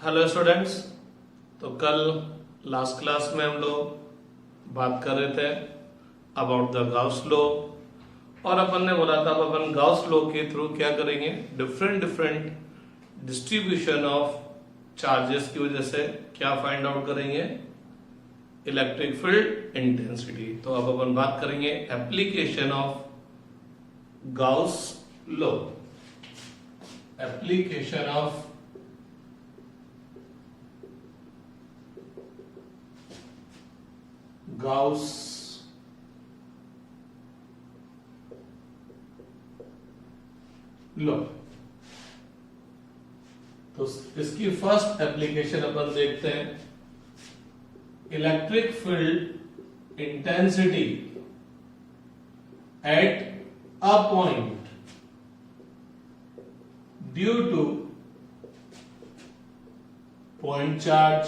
Hello students. तो कल last class में हम लोग बात कर रहे थे अबाउट द गाउस लॉ और अपन ने बोला था अब अपन गाउस लॉ के थ्रू क्या करेंगे, different different distribution of charges की वजह से क्या फाइंड आउट करेंगे, इलेक्ट्रिक फील्ड इंटेंसिटी। तो अब अपन बात करेंगे application of Gauss law, application of Gauss law. तो इसकी फर्स्ट एप्लीकेशन अपन देखते हैं, electric field intensity at a point due to point charge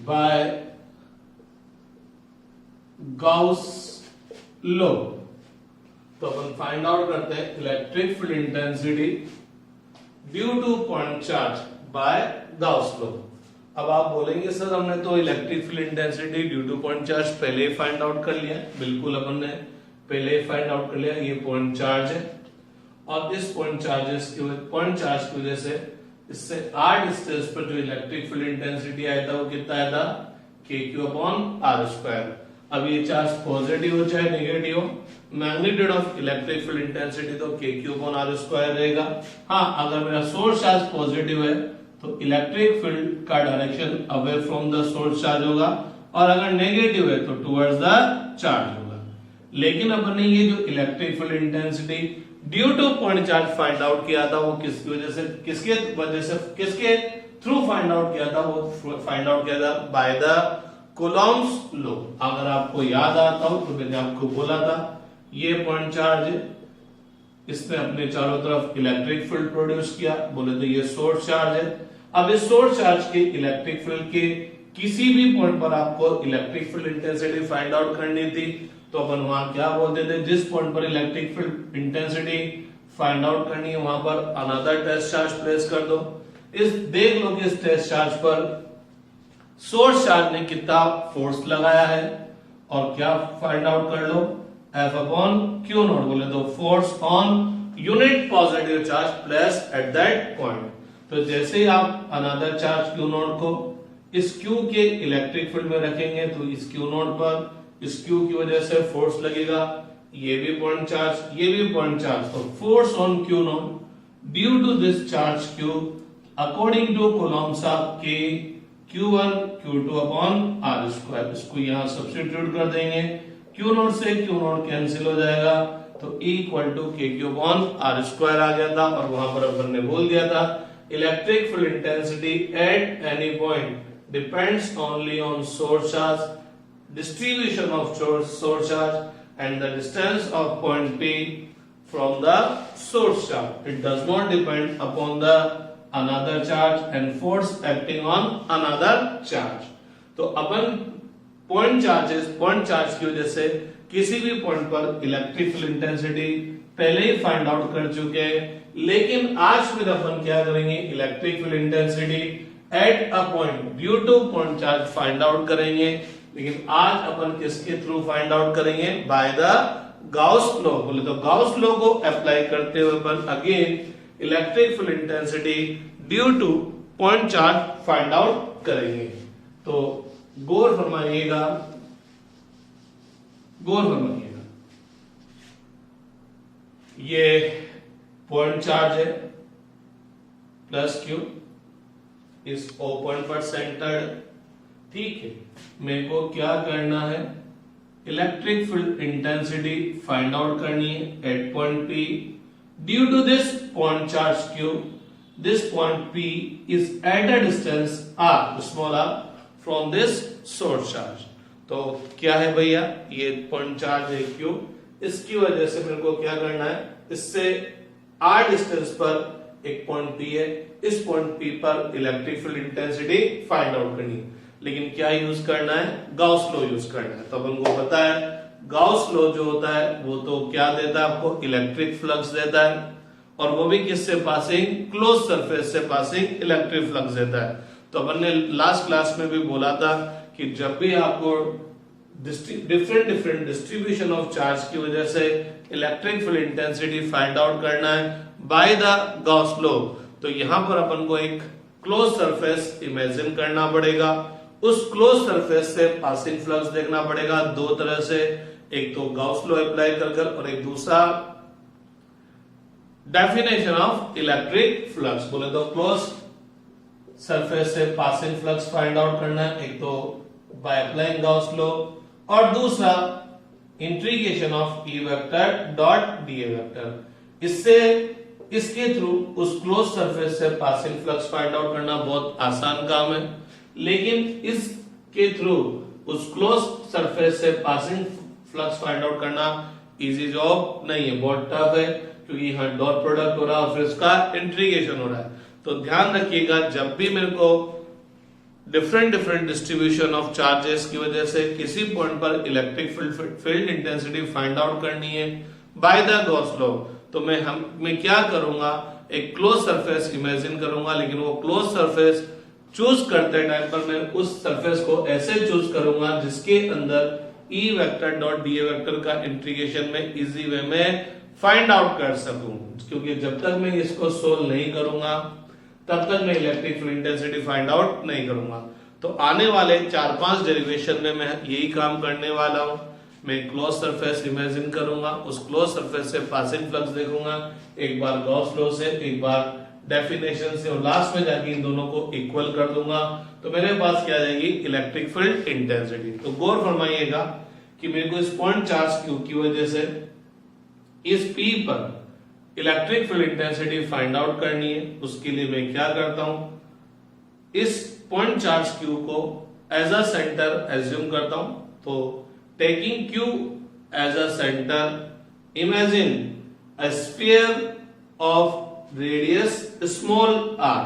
by Gauss law। तो अपन फाइंड आउट करते हैं electric field intensity due to point charge by Gauss law. अब आप बोलेंगे सर हमने तो electric field intensity due to point charge पहले ही फाइंड आउट कर लिया। बिल्कुल अपन ने पहले ही फाइंड आउट कर लिया, ये पॉइंट चार्ज है और इस पॉइंट चार्ज की वजह से इससे r डिस्टेंस पर जो इलेक्ट्रिक फील्ड इंटेंसिटी आया था वो कितना आया था, kq/r²। अब ये चार्ज पॉजिटिव हो चाहे नेगेटिव हो, magnitude of electric field intensity तो kq/r² रहेगा। हाँ, अगर मेरा सोर्स चार्ज पॉजिटिव है तो इलेक्ट्रिक फील्ड का direction away from the source charge होगा और अगर नेगेटिव है तो टुवर्ड्स द चार्ज होगा। लेकिन अपन ने ये जो electric field intensity due to point charge find out किया था वो किसकी वजह से, किसके थ्रू फाइंड आउट किया था, वो फाइंड आउट किया था बाय द कूलॉम्स लॉ। अगर आपको याद आता हो तो मैंने आपको बोला था ये पॉइंट चार्ज है, इसने अपने चारों तरफ इलेक्ट्रिक फील्ड प्रोड्यूस किया, बोले तो ये सोर्स चार्ज है। अब इस सोर्स चार्ज के इलेक्ट्रिक फील्ड के किसी भी पॉइंट पर आपको electric field intensity find out करनी थी तो अपन वहां क्या बोलते थे, जिस पॉइंट पर electric field intensity find out करनी है वहां पर अनदर टेस्ट चार्ज प्लेस कर दो। इस देख लो कि इस टेस्ट चार्ज पर सोर्स चार्ज ने कितना फोर्स लगाया है और क्या फाइंड आउट कर लो, F/Q0 बोले तो force on unit positive charge place at that point. तो जैसे ही आप अनदर चार्ज Q0 को इस Q के इलेक्ट्रिक फील्ड में रखेंगे तो इस Q0 पर इस Q की वजह से फोर्स लगेगा, ये भी पॉइंट चार्ज, ये भी पॉइंट चार्ज, तो force on Q0 due to this charge Q according to Coulomb's of K Q1 Q2/r²। इसको यहां सब्स्टिट्यूट कर देंगे, Q0 से Q0 कैंसिल हो जाएगा तो kq/r² आ गया था और वहां पर अपन ने बोल दिया था electric field intensity at any point depends only on source charge, distribution of source charge and the distance of point P from the source charge. It does not depend upon the another charge and force acting on another charge. तो अपन point charge की वजह से किसी भी point पर electric field intensity पहले ही find out कर चुके हैं, लेकिन आज फिर अपन क्या करेंगे, electric field intensity at a point due to point charge find out करेंगे। लेकिन आज अपन किसके थ्रू फाइंड आउट करेंगे, बाय द गाउस लॉ। बोले तो गाउस लॉ को अप्लाई करते हुए अपन again electric field intensity due to point charge find out करेंगे। तो गौर फरमाइएगा, ये पॉइंट चार्ज है प्लस Q इस O पॉइंट पर सेंटर्ड, ठीक है। मेरे को क्या करना है, electric field intensity find out करनी है at point P due to this point charge Q। This point P is at a distance r, small r, from this source charge. तो क्या है भैया, ये पॉइंट चार्ज है Q, इसकी वजह से मेरे को क्या करना है, इससे r डिस्टेंस पर एक पॉइंट P है, इस पॉइंट P पर electric field intensity find out करनी है। लेकिन क्या यूज करना है, गाउस लॉ यूज करना है। तो अपन को पता है गाउस लॉ जो होता है वो तो क्या देता है आपको, इलेक्ट्रिक फ्लक्स देता है और वो भी किससे पासिंग, क्लोज सरफेस से पासिंग इलेक्ट्रिक फ्लक्स देता है। तो अपन ने लास्ट क्लास में भी बोला था कि जब भी आपको डिफरेंट डिस्ट्रीब्यूशन ऑफ चार्ज की वजह से electric field intensity find out करना है बाय द गॉस लॉ, तो यहां पर अपन को एक क्लोज सरफेस इमेजिन करना पड़ेगा, उस क्लोज सरफेस से पासिंग फ्लक्स देखना पड़ेगा दो तरह से, एक तो गॉस लॉ अप्लाई कर और एक दूसरा डेफिनेशन ऑफ इलेक्ट्रिक फ्लक्स। बोले तो क्लोज सरफेस से पासिंग फ्लक्स फाइंड आउट करना है, एक तो बाय अप्लाइंग गॉस लॉ और दूसरा integration of E vector dot D vector. इससे इसके थ्रू उस क्लोज सरफेस से पासिंग फ्लक्स फाइंड आउट करना बहुत आसान काम है, लेकिन इसके थ्रू उस क्लोज सरफेस से पासिंग फ्लक्स फाइंड आउट करना इजी जॉब नहीं है, बहुत टफ है, क्योंकि यहाँ डॉट प्रोडक्ट हो रहा है और फिर उसका इंटीग्रेशन हो रहा है। तो ध्यान रखिएगा जब भी मेरे को डिफरेंट डिस्ट्रीब्यूशन ऑफ चार्जेस की वजह से किसी पॉइंट पर electric field intensity find out करनी है बाय द गॉस लॉ, तो मैं क्या करूंगा, एक क्लोज सरफेस इमेजिन करूंगा, लेकिन वो क्लोज सरफेस चूज करते टाइम पर मैं उस सरफेस को ऐसे चूज करूंगा जिसके अंदर ई वेक्टर डॉट डी वेक्टर का इंटीग्रेशन में इजी वे में फाइंड आउट कर सकूं, क्योंकि जब तक मैं इसको सोल्व नहीं करूंगा तब तक मैं electric field intensity find out नहीं करूंगा। तो आने वाले 4-5 डेरिवेशन में मैं यही काम करने वाला हूं, मैं क्लोज सरफेस इमेजिन करूंगा, उस क्लोज सरफेस से पासिंग फ्लक्स देखूंगा, एक बार गॉस लॉ से, एक बार डेफिनेशन से, और लास्ट में जाके इन दोनों को इक्वल कर दूंगा, तो मेरे पास क्या आ जाएगी, इलेक्ट्रिक फील्ड इंटेंसिटी। तो गौर फरमाइएगा कि मेरे को इस पॉइंट चार्ज क्यू की वजह से इस P पर electric field intensity find out करनी है। उसके लिए मैं क्या करता हूं, इस पॉइंट चार्ज Q को एज अ सेंटर एज्यूम करता हूं। तो taking Q as a centre, imagine a sphere of radius small r।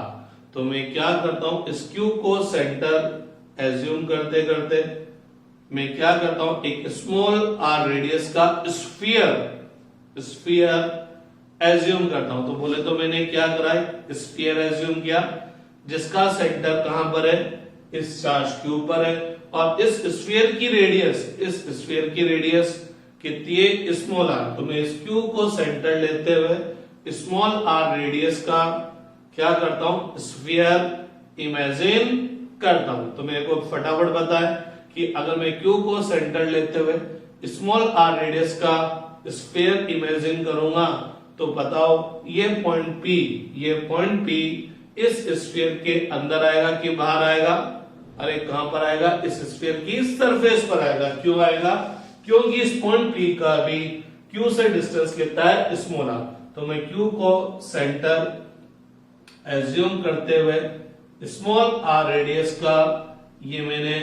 तो मैं क्या करता हूं, इस Q को सेंटर एज्यूम करते करते मैं क्या करता हूं, एक स्मॉल r रेडियस का स्फीयर एज्यूम करता हूं। तो बोले तो मैंने क्या करा है, स्फीयर एज्यूम किया जिसका सेंटर कहां पर है, इस चार्ज Q पर है, और इस स्फीयर की रेडियस कितनी है, स्मॉल r। तो मैं इस Q को सेंटर लेते हुए स्मॉल r रेडियस का क्या करता हूं, स्फीयर इमेजिन करता हूं। तो मेरे को फटाफट पता है कि अगर मैं Q को सेंटर लेते हुए स्मॉल r रेडियस का स्फीयर इमेजिन करूंगा, तो बताओ ये पॉइंट P इस स्फीयर के अंदर आएगा कि बाहर आएगा, अरे कहां पर आएगा, इस स्फीयर की सरफेस पर आएगा। क्यों आएगा, क्योंकि इस पॉइंट P का भी Q से डिस्टेंस कितना है, स्मॉल r। तो मैं Q को सेंटर एज्यूम करते हुए स्मॉल r रेडियस का ये मैंने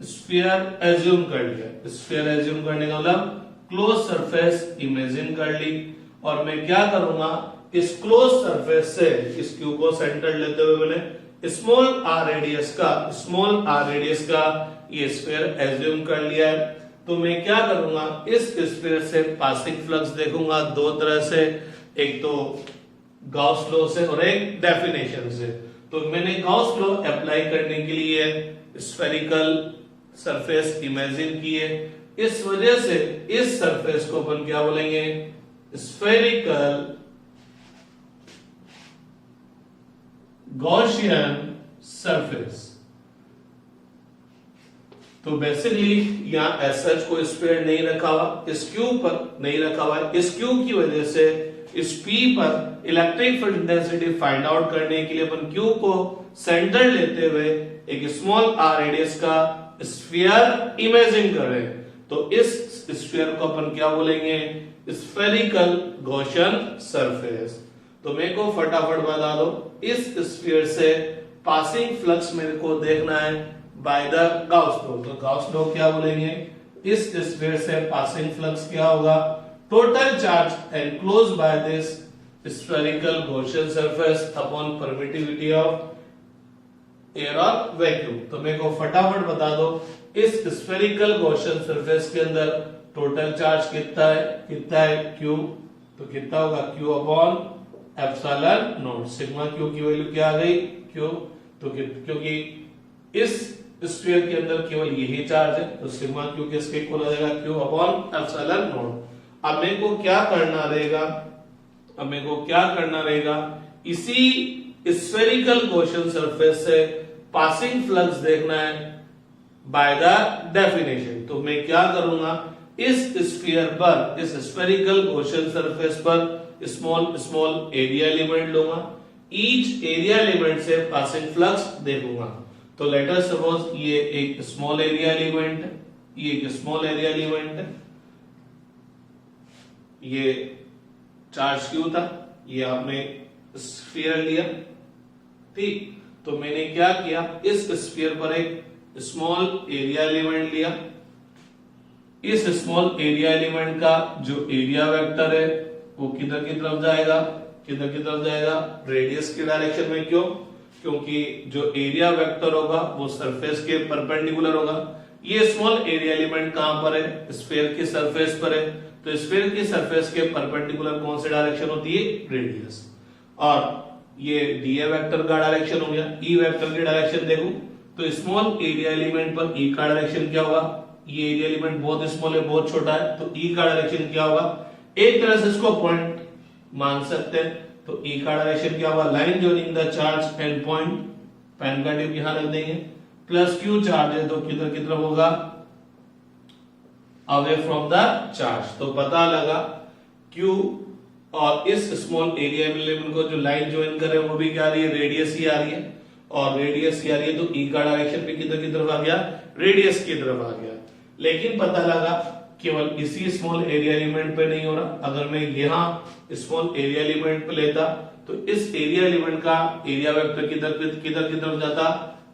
स्फीयर एज्यूम कर लिया। स्फीयर एज्यूम करने का मतलब क्लोज सरफेस इमेजिन कर ली, और मैं क्या करूंगा, इस क्लोज सरफेस से इस Q को सेंटर लेते हुए मैंने स्मॉल r रेडियस का ये स्फीयर एज्यूम कर लिया है। तो मैं क्या करूंगा, इस स्फीयर से पासिंग फ्लक्स देखूंगा दो तरह से, एक तो गॉस लॉ से और एक डेफिनेशन से। तो मैंने गॉस लॉ अप्लाई करने के लिए स्फेरिकल सरफेस इमेजिन की है, इस वजह से इस सरफेस को अपन क्या बोलेंगे, स्फेरिकल गॉसियन सरफेस। तो बेसिकली यहां एज सच कोई स्फीयर नहीं रखा हुआ, इस Q पर नहीं रखा हुआ है। इस Q की वजह से इस P पर electric field intensity find out करने के लिए अपन Q को सेंटर लेते हुए एक स्मॉल r रेडियस का स्फीयर इमेजिन कर रहे हैं। तो इस स्फीयर को अपन क्या बोलेंगे, स्फेरिकल गॉसियन सरफेस। तो मेरे को फटाफट बता दो, इस स्फीयर से पासिंग फ्लक्स मेरे को देखना है बाय द गॉस लॉ। तो गॉस लॉ क्या बोलेंगे, इस स्फीयर से पासिंग फ्लक्स क्या होगा, total charge enclosed by this spherical Gaussian surface upon permittivity of air और वैक्यूम। तो मेरे को फटाफट बता दो, इस स्फेरिकल गॉसियन सरफेस के अंदर टोटल चार्ज कितना है Q, तो कितना होगा Q upon epsilon not. Sigma Q की वैल्यू क्या आ गई Q, तो क्योंकि इस स्फीयर के अंदर केवल यही चार्ज है तो सिग्मा Q किसके इक्वल हो जाएगा Q अपॉन एप्सिलॉन नॉट। अब मेरे को क्या करना रहेगा, इसी स्फेरिकल गॉसियन सरफेस से पासिंग फ्लक्स देखना है बाय द डेफिनेशन। तो मैं क्या करूंगा, इस स्फीयर पर, इस स्फेरिकल गॉसियन सरफेस पर स्मॉल एरिया एलिमेंट लूंगा, ईच एरिया एलिमेंट से पासिंग फ्लक्स देखूंगा। तो लेट अस सपोज ये एक स्मॉल एरिया एलिमेंट है, ये एक स्मॉल एरिया एलिमेंट है, ये चार्ज Q था, ये आपने स्फीयर लिया, ठीक। तो मैंने क्या किया, इस स्फीयर पर एक स्मॉल एरिया एलिमेंट लिया, इस स्मॉल एरिया एलिमेंट का जो एरिया वेक्टर है वो किधर की तरफ जाएगा, रेडियस की डायरेक्शन में। क्यों? क्योंकि जो एरिया वेक्टर होगा वो सरफेस के परपेंडिकुलर होगा। ये स्मॉल एरिया एलिमेंट कहां पर है, स्फीयर की सरफेस पर है, तो स्फीयर की सरफेस के परपेंडिकुलर कौन सी डायरेक्शन होती है, रेडियस। और ये डीए वेक्टर का डायरेक्शन हो गया। ई वेक्टर की डायरेक्शन देखूं तो स्मॉल एरिया एलिमेंट पर ई का डायरेक्शन क्या होगा, ये एरिया एलिमेंट बहुत स्मॉल है, बहुत छोटा है, तो ई का डायरेक्शन क्या होगा, एक तरह से इसको पॉइंट मान सकते हैं, तो ई का डायरेक्शन क्या होगा, line joining the charge and point, pen का टिप यहां रख देंगे, प्लस क्यू चार्ज है तो किधर की तरफ होगा, अवे फ्रॉम द चार्ज। तो पता लगा क्यू और इस स्मॉल एरिया एलिमेंट को जो लाइन ज्वाइन कर रहे हैं वो भी क्या आ रही है, रेडियस ही आ रही है, और रेडियस ही आ रही है तो ई का डायरेक्शन भी किधर की तरफ आ गया, रेडियस की तरफ आ गया। लेकिन पता लगा केवल इसी स्मॉल एरिया एलिमेंट पे नहीं हो रहा, अगर मैं यहां स्मॉल एरिया एलिमेंट पे लेता तो इस एरिया एलिमेंट का एरिया वेक्टर किधर की तरफ जाता,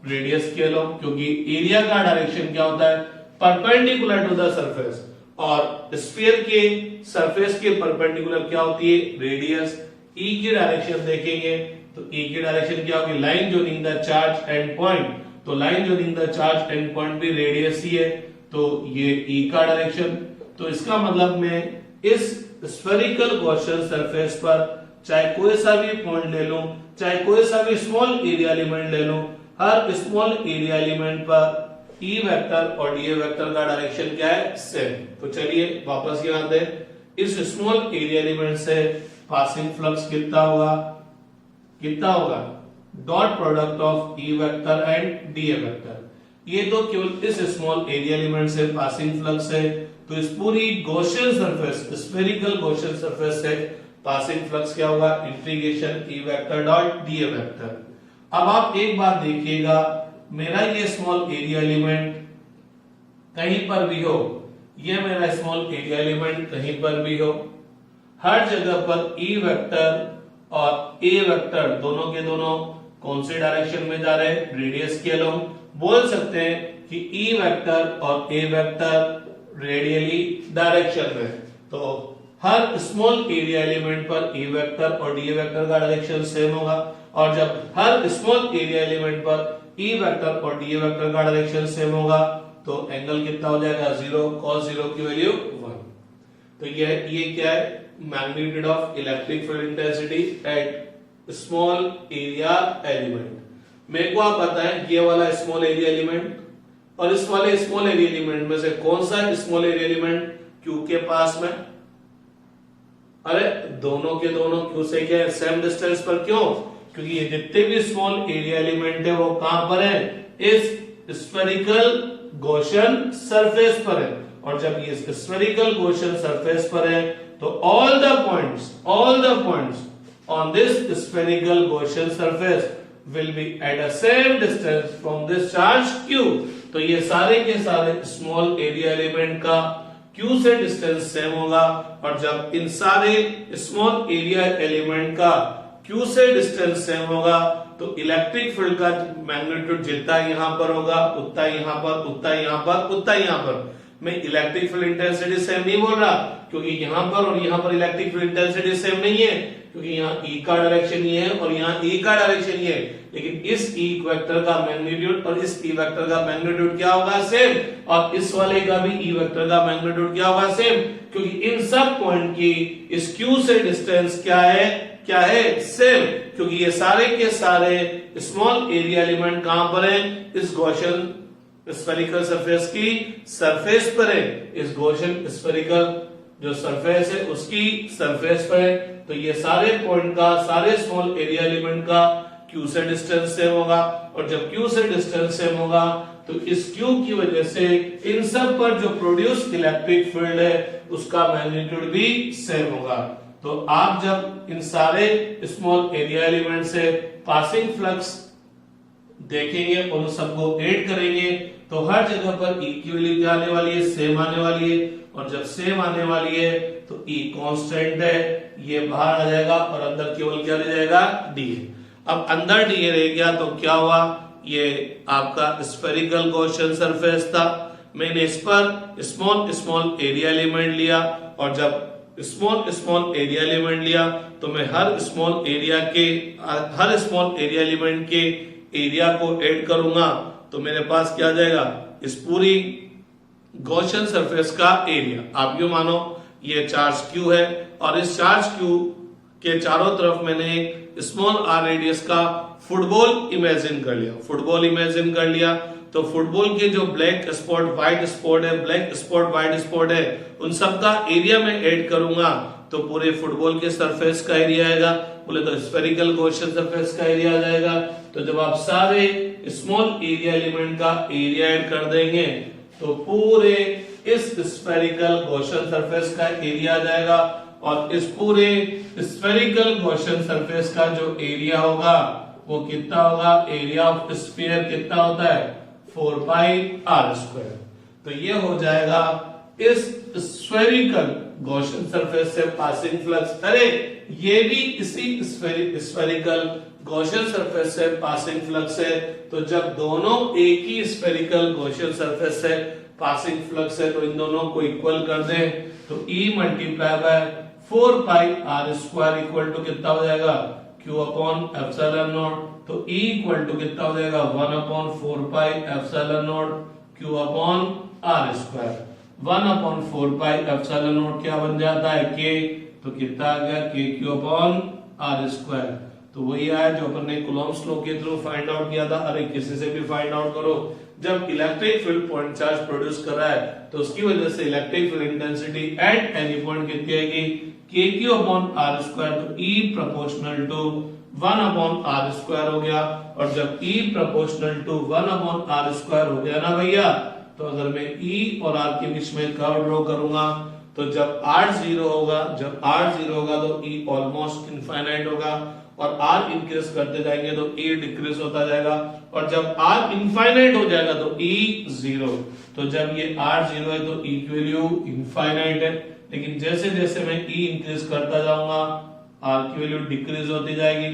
रेडियस के अलॉन्ग, क्योंकि एरिया का डायरेक्शन क्या होता है, परपेंडिकुलर टू द सरफेस, और स्फीयर के सरफेस के परपेंडिकुलर क्या होती है, रेडियस। ई की डायरेक्शन देखेंगे तो ई की डायरेक्शन क्या होगी, line joining the charge and point, तो line joining the charge and point भी रेडियस ही है, तो ये ई का डायरेक्शन। तो इसका मतलब मैं इस स्फेरिकल गॉसियन सरफेस पर चाहे कोई सा भी पॉइंट ले लूं, चाहे कोई सा भी स्मॉल एरिया एलिमेंट ले लूं, हर स्मॉल एरिया एलिमेंट पर ई वेक्टर और डी वेक्टर का डायरेक्शन क्या है, सेम। तो चलिए वापस यहाँ आते हैं, इस स्मॉल एरिया एलिमेंट से पासिंग फ्लक्स कितना होगा, dot product of E vector and D vector. ये तो केवल इस स्मॉल एरिया एलिमेंट से पासिंग फ्लक्स है, तो इस पूरी Gaussian surface, spherical Gaussian surface से पासिंग फ्लक्स क्या होगा, इंटीग्रेशन ई वेक्टर डॉट डी वेक्टर। अब आप एक बात देखिएगा, मेरा ये स्मॉल एरिया एलिमेंट कहीं पर भी हो, ये मेरा स्मॉल एरिया एलिमेंट कहीं पर भी हो, हर जगह पर ई वेक्टर और ए वेक्टर दोनों के दोनों कौन से डायरेक्शन में जा रहे हैं, रेडियस के अलोंग। बोल सकते हैं कि ई वेक्टर और ए वेक्टर रेडियली डायरेक्शन में, तो हर स्मॉल एरिया एलिमेंट पर ई वेक्टर और डी वेक्टर का डायरेक्शन सेम होगा, और जब हर स्मॉल एरिया एलिमेंट पर ई वेक्टर और डी वेक्टर का डायरेक्शन सेम होगा तो एंगल कितना हो जाएगा, 0, cos 0 की वैल्यू 1। तो ये क्या है, magnitude of electric field intensity eight small area element. मेरे को आप बताएं ये वाला स्मॉल एरिया एलिमेंट और इस वाले स्मॉल एरिया एलिमेंट में से कौन सा स्मॉल एरिया एलिमेंट Q के पास में, अरे दोनों के दोनों Q से क्या है, सेम डिस्टेंस पर। क्यों? क्योंकि ये जितने भी स्मॉल एरिया एलिमेंट है वो कहां पर है, इस स्फेरिकल गॉसियन सरफेस पर है, और जब ये स्फेरिकल गॉसियन सरफेस पर है तो all the points on this spherical Gaussian surface will be at a same distance from this charge Q। तो ये सारे के सारे स्मॉल एरिया एलिमेंट का Q से डिस्टेंस सेम होगा, और जब इन सारे स्मॉल एरिया एलिमेंट का Q से डिस्टेंस सेम होगा तो इलेक्ट्रिक फील्ड का मैग्नीट्यूड जितना यहां पर होगा उतना यहां पर, उतना यहां पर, उतना यहां पर। मैं इलेक्ट्रिक फील्ड इंटेंसिटी सेम नहीं बोल रहा, क्योंकि यहां पर और यहां पर इलेक्ट्रिक फील्ड इंटेंसिटी सेम नहीं है, क्योंकि यहाँ E का डायरेक्शन ये है और यहाँ E का डायरेक्शन ये है, लेकिन इस E वेक्टर का मैग्नीट्यूड और इस E वेक्टर का मैग्नीट्यूड क्या होगा, सेम, और इस वाले का भी E वेक्टर का मैग्नीट्यूड क्या होगा, सेम, क्योंकि इन सब पॉइंट की इस Q से डिस्टेंस क्या है, सेम, क्योंकि ये सारे के सारे स्मॉल एरिया एलिमेंट कहां पर है, इस गॉसियन स्फेरिकल सरफेस की सरफेस पर है, इस गॉसियन स्फेरिकल जो सरफेस है उसकी सरफेस पर है। तो ये सारे पॉइंट का, सारे स्मॉल एरिया एलिमेंट का Q से डिस्टेंस सेम होगा, और जब Q से डिस्टेंस सेम होगा तो इस Q की वजह से इन सब पर जो प्रोड्यूस इलेक्ट्रिक फील्ड है उसका मैग्नीट्यूड भी सेम होगा। तो आप जब इन सारे स्मॉल एरिया एलिमेंट से पासिंग फ्लक्स देखेंगे और उन सबको ऐड करेंगे तो हर जगह पर E की वैल्यू क्या आने वाली है, सेम आने वाली है, और जब सेम आने वाली है तो E कांस्टेंट है, ये बाहर आ जाएगा और अंदर केवल क्या रह जाएगा, D। अब अंदर D रह गया तो क्या हुआ, ये आपका स्फेरिकल गॉसियन सरफेस था, मैंने इस पर स्मॉल स्मॉल एरिया एलिमेंट लिया, और जब स्मॉल एरिया एलिमेंट लिया तो मैं हर स्मॉल एरिया एलिमेंट के एरिया को ऐड करूंगा तो मेरे पास क्या आ जाएगा, इस पूरी गॉसियन सरफेस का एरिया। आप यूं मानो ये चार्ज Q है और इस चार्ज Q के चारों तरफ मैंने स्मॉल r रेडियस का फुटबॉल इमेजिन कर लिया, तो फुटबॉल के जो ब्लैक स्पॉट व्हाइट स्पॉट है, ब्लैक स्पॉट व्हाइट स्पॉट है, उन सब का एरिया में ऐड करूंगा तो पूरे फुटबॉल के सरफेस का एरिया आएगा, बोले तो स्फेरिकल गॉसियन सरफेस का एरिया आ जाएगा। तो जब आप सारे स्मॉल एरिया एलिमेंट का एरिया ऐड कर देंगे तो पूरे इस स्फेरिकल गॉसियन सरफेस का एरिया आ जाएगा, और इस पूरे स्फेरिकल गॉसियन सरफेस का जो एरिया होगा वो कितना होगा, एरिया ऑफ स्फीयर कितना होता है, 4 पाई r स्क्वायर। तो ये हो जाएगा इस स्फेरिकल गॉसियन सरफेस से पासिंग फ्लक्स, अरे ये भी इसी स्फेरिकल गॉसियन सरफेस से पासिंग फ्लक्स है, तो जब दोनों एक ही स्फेरिकल गॉसियन सरफेस से पासिंग फ्लक्स है तो इन दोनों को इक्वल कर दें तो E multiply by 4 pi r square equal to कितना हो जाएगा, Q अपॉन एप्सिलॉन नॉट। तो E इक्वल टू कितना हो जाएगा, 1 upon 4 pi epsilon not Q upon r square. 1 upon 4 pi epsilon naught क्या बन जाता है, K, तो कितना आ गया, KQ अपॉन r स्क्वायर। तो वही आया जो अपन ने कूलॉम्स लॉ के थ्रू फाइंड आउट किया था। अरे किसी से भी फाइंड आउट करो, जब electric field point charge produce कर रहा है तो उसकी वजह से electric field intensity at any point कितनी आएगी, KQ अपॉन r स्क्वायर। तो E proportional to 1 upon r square हो गया, और जब E proportional to 1 upon r square हो गया ना भैया, तो अगर मैं E और R के बीच में कर्व ड्रॉ करूंगा तो जब r जीरो होगा तो E ऑलमोस्ट इनफाइनाइट होगा, और r इंक्रीज करते जाएंगे तो E डिक्रीज होता जाएगा, और जब r इनफाइनाइट हो जाएगा तो E जीरो। तो जब ये r जीरो है तो E की वैल्यू इनफाइनाइट है, लेकिन जैसे जैसे मैं E इंक्रीज करता जाऊंगा r की वैल्यू डिक्रीज होती जाएगी,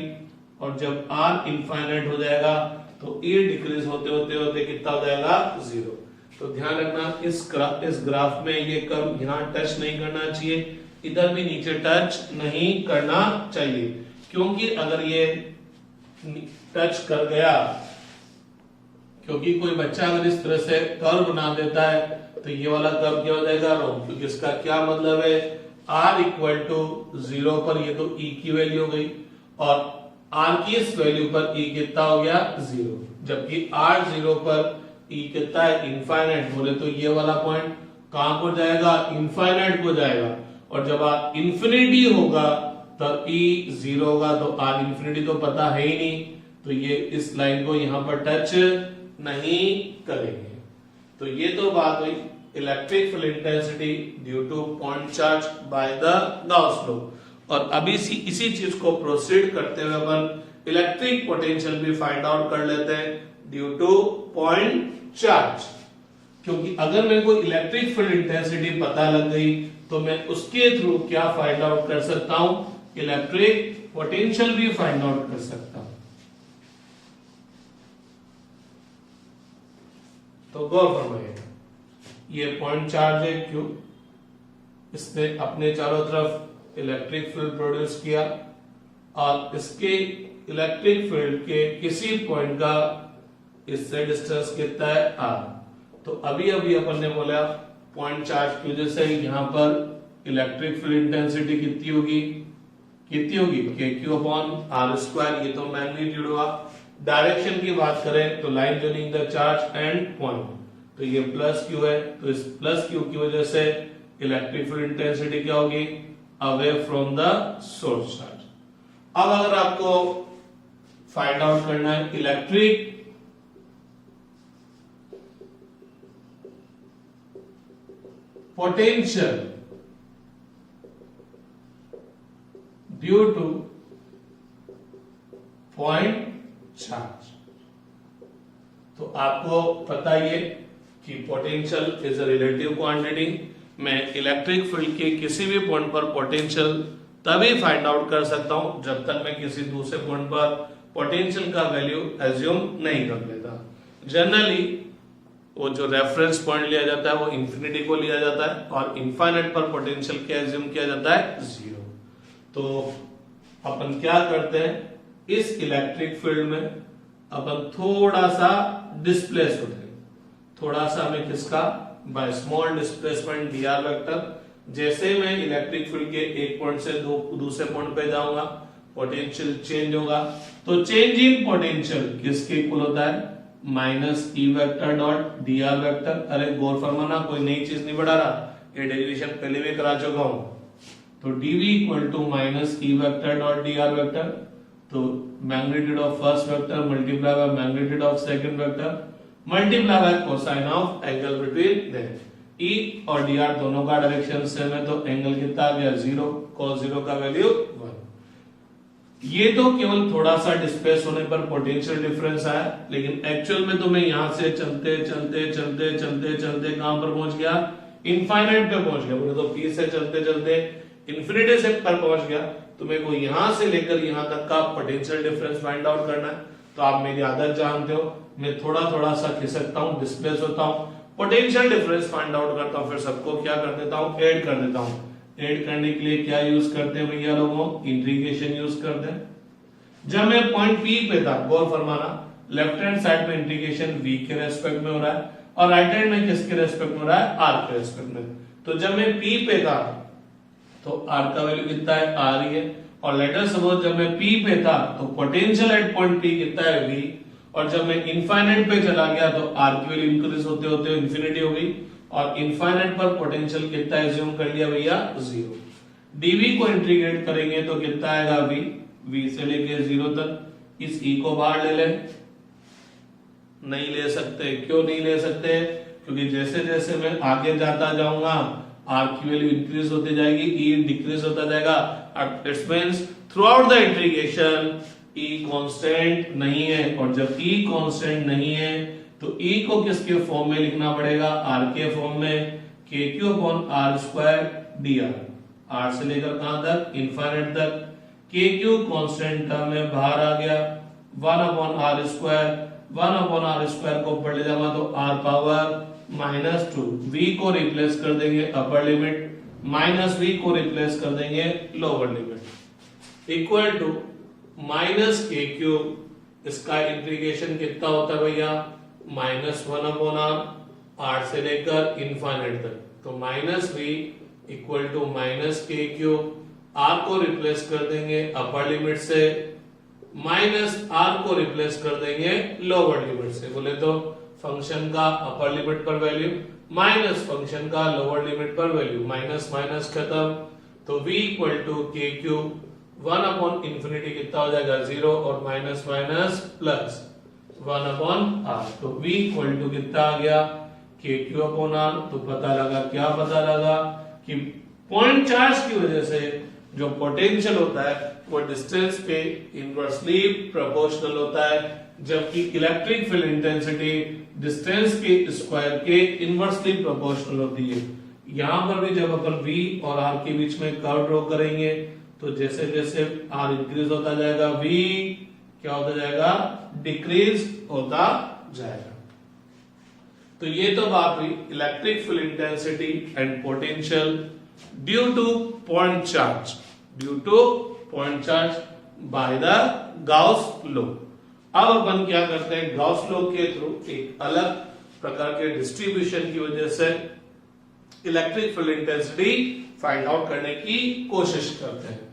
और जब r इनफाइनाइट हो जाएगा तो E डिक्रीज होते होते होते कितना हो जाएगा, जीरो। तो ध्यान रखना इस ग्राफ में ये कर्व यहाँ टच नहीं करना चाहिए, इधर भी नीचे टच नहीं करना चाहिए, क्योंकि अगर ये टच कर गया, क्योंकि कोई बच्चा अगर इस तरह से कर्व बना देता है तो ये वाला कर्व क्या हो जाएगा, रॉन्ग, क्योंकि इसका क्या मतलब है, r इक्वल टू 0 पर ये तो E की वैल्यू हो गई, और r की इस वैल्यू पर E कितना हो गया, 0, जबकि r 0 पर E कितना है, इनफाइनाइट। बोले तो ये वाला पॉइंट कहां को जाएगा, इनफाइनाइट को जाएगा, और जब r इंफिनिटी होगा तब E 0 होगा, तो r इंफिनिटी तो पता है ही नहीं, तो ये इस लाइन को यहां पर टच नहीं करेंगे। तो ये तो बात हुई electric field intensity due to point charge by the Gauss law, और अभी इसी चीज को प्रोसीड करते हुए अपन इलेक्ट्रिक पोटेंशियल भी फाइंड आउट कर लेते हैं ड्यू टू पॉइंट चार्ज। क्योंकि अगर मेरे को इलेक्ट्रिक फील्ड इंटेंसिटी पता लग गई तो मैं उसके थ्रू क्या फाइंड आउट कर सकता हूं, इलेक्ट्रिक पोटेंशियल भी फाइंड आउट कर सकता हूं। तो गौर फरमाइए, ये पॉइंट चार्ज है Q, इसने अपने चारों तरफ इलेक्ट्रिक फील्ड प्रोड्यूस किया और इसके इलेक्ट्रिक फील्ड के किसी पॉइंट का इससे डिस्टेंस कितना है r। तो अभी अभी अपन ने बोला पॉइंट चार्ज की वजह से यहाँ पर इलेक्ट्रिक फील्ड इंटेंसिटी कितनी होगी KQ अपॉन r स्क्वायर। ये तो मैग्नीट्यूड हुआ। डायरेक्शन की बात करें तो line joining the charge and point, तो ये प्लस Q है, तो इस प्लस Q की वजह से इलेक्ट्रिक फील्ड इंटेंसिटी क्या होगी, away from the source charge. अब अगर आपको फाइंड आउट करना है electric potential due to point charge, तो आपको पता ही है कि potential is a relative quantity. मैं इलेक्ट्रिक फील्ड के किसी भी पॉइंट पर पोटेंशियल तभी फाइंड आउट कर सकता हूं जब तक मैं किसी दूसरे पॉइंट पर पोटेंशियल का वैल्यू एज्यूम नहीं कर लेता। जनरली वो जो रेफरेंस पॉइंट लिया जाता है वो इंफिनिटी को लिया जाता है और इनफाइनाइट पर पोटेंशियल क्या एज्यूम किया जाता है, जीरो। तो अपन क्या करते हैं, इस इलेक्ट्रिक फील्ड में अपन थोड़ा सा डिस्प्लेस होते हैं, थोड़ा सा हमें किसका, by small displacement dr vector. जैसे मैं इलेक्ट्रिक फील्ड के एक पॉइंट से दूसरे पॉइंट पे जाऊंगा पोटेंशियल चेंज होगा, तो चेंज इन पोटेंशियल किसके इक्वल होता है, minus E vector dot dr vector. अरे गौर फरमाना, कोई नई चीज नहीं बढ़ा रहा, ये डेरिवेशन पहले भी करा चुका हूं। तो dv equal to minus E vector dot dr vector, तो magnitude of first vector multiply by magnitude of second vector multiply by cosine of angle between them. E और dr दोनों का डायरेक्शन सेम है, तो एंगल कितना आ गया, 0, cos 0 का वैल्यू 1। ये तो केवल थोड़ा सा डिस्प्लेस होने पर पोटेंशियल डिफरेंस आया, लेकिन एक्चुअल में तो मैं यहां से चलते चलते चलते चलते चलते कहां पर पहुंच गया, इनफाइनाइट पे पहुंच गया। बोले तो P से चलते चलते इन्फिनिटी से पर पहुंच गया, तो मेरे को यहां से लेकर यहां तक का पोटेंशियल डिफरेंस फाइंड आउट करना है। तो आप मेरी आदत जानते हो, मैं थोड़ा थोड़ा सा खिसकता हूं, डिस्प्लेस होता हूं, पोटेंशियल डिफरेंस फाइंड आउट करता हूं, फिर सबको क्या कर देता हूं, ऐड कर देता हूं। ऐड करने के लिए क्या यूज करते हैं भैया लोगों, इंटीग्रेशन यूज करते हैं। जब मैं पॉइंट P पे था, गौर फरमाना, लेफ्ट हैंड साइड में इंटीग्रेशन V के रेस्पेक्ट में हो रहा है और राइट हैंड में किसके रेस्पेक्ट में हो रहा है, R के रेस्पेक्ट में। तो जब मैं P पे था तो R का वैल्यू कितना है, R ही है। और लेटर सपोज जब मैं P पे था तो पोटेंशियल एट पॉइंट P कितना है, V। और जब मैं इनफाइनाइट पे चला गया तो R की वैल्यू इंक्रीज होते होते इंफिनिटी हो गई और इनफाइनाइट पर पोटेंशियल कितना एज्यूम कर लिया भैया, 0। dv को इंटीग्रेट करेंगे तो कितना आएगा, v से लेके 0 तक। इस e को बाहर ले लें, नहीं ले सकते। क्यों नहीं ले सकते, क्योंकि जैसे जैसे मैं आगे जाता जाऊंगा r की वैल्यू इंक्रीज होती जाएगी, e डिक्रीज होता जाएगा। It's means through out the integration e constant नहीं है, और जब e कांस्टेंट नहीं है तो e को किसके फॉर्म में लिखना पड़ेगा, r के फॉर्म में, kq upon r square dr। r से लेकर कहां तक, इनफाइनाइट तक। kq कांस्टेंट टर्म में बाहर आ गया, 1 upon r square, 1 upon r square को ऊपर ले जाऊंगा तो r पावर -2। v को रिप्लेस कर देंगे अपर लिमिट, माइनस v को रिप्लेस कर देंगे lower limit, equal to minus kq। इसका इंटीग्रेशन कितना होता है भैया, -1 अपॉन r से लेकर इनफाइनाइट तक। तो minus v equal to minus kq, r को रिप्लेस कर देंगे अपर लिमिट से, माइनस r को रिप्लेस कर देंगे लोअर लिमिट से। बोले तो फंक्शन का अपर लिमिट पर वैल्यू माइनस फंक्शन का लोअर लिमिट पर वैल्यू, माइनस माइनस खत्म। तो v equal to kq, 1 upon infinity कितना हो जाएगा, 0, और minus minus plus 1 upon r। तो v इक्वल टू कितना आ गया, kq अपॉन r। तो पता लगा, क्या पता लगा कि पॉइंट चार्ज की वजह से जो पोटेंशियल होता है वो डिस्टेंस पे इनवर्सली प्रोपोर्शनल होता है, जबकि इलेक्ट्रिक फील्ड इंटेंसिटी डिस्टेंस के स्क्वायर के इनवर्सली प्रोपोर्शनल होती है। यहां पर भी जब अपन v और r के बीच में कर्व ड्रॉ करेंगे तो जैसे जैसे r इंक्रीज होता जाएगा, v क्या होता जाएगा, डिक्रीज होता जाएगा। तो ये तो बात हुई electric field intensity and potential due to point charge, due to point charge by the Gauss law. अब अपन क्या करते हैं, गाउस लॉ के थ्रू एक अलग प्रकार के डिस्ट्रीब्यूशन की वजह से electric field intensity find out करने की कोशिश करते हैं।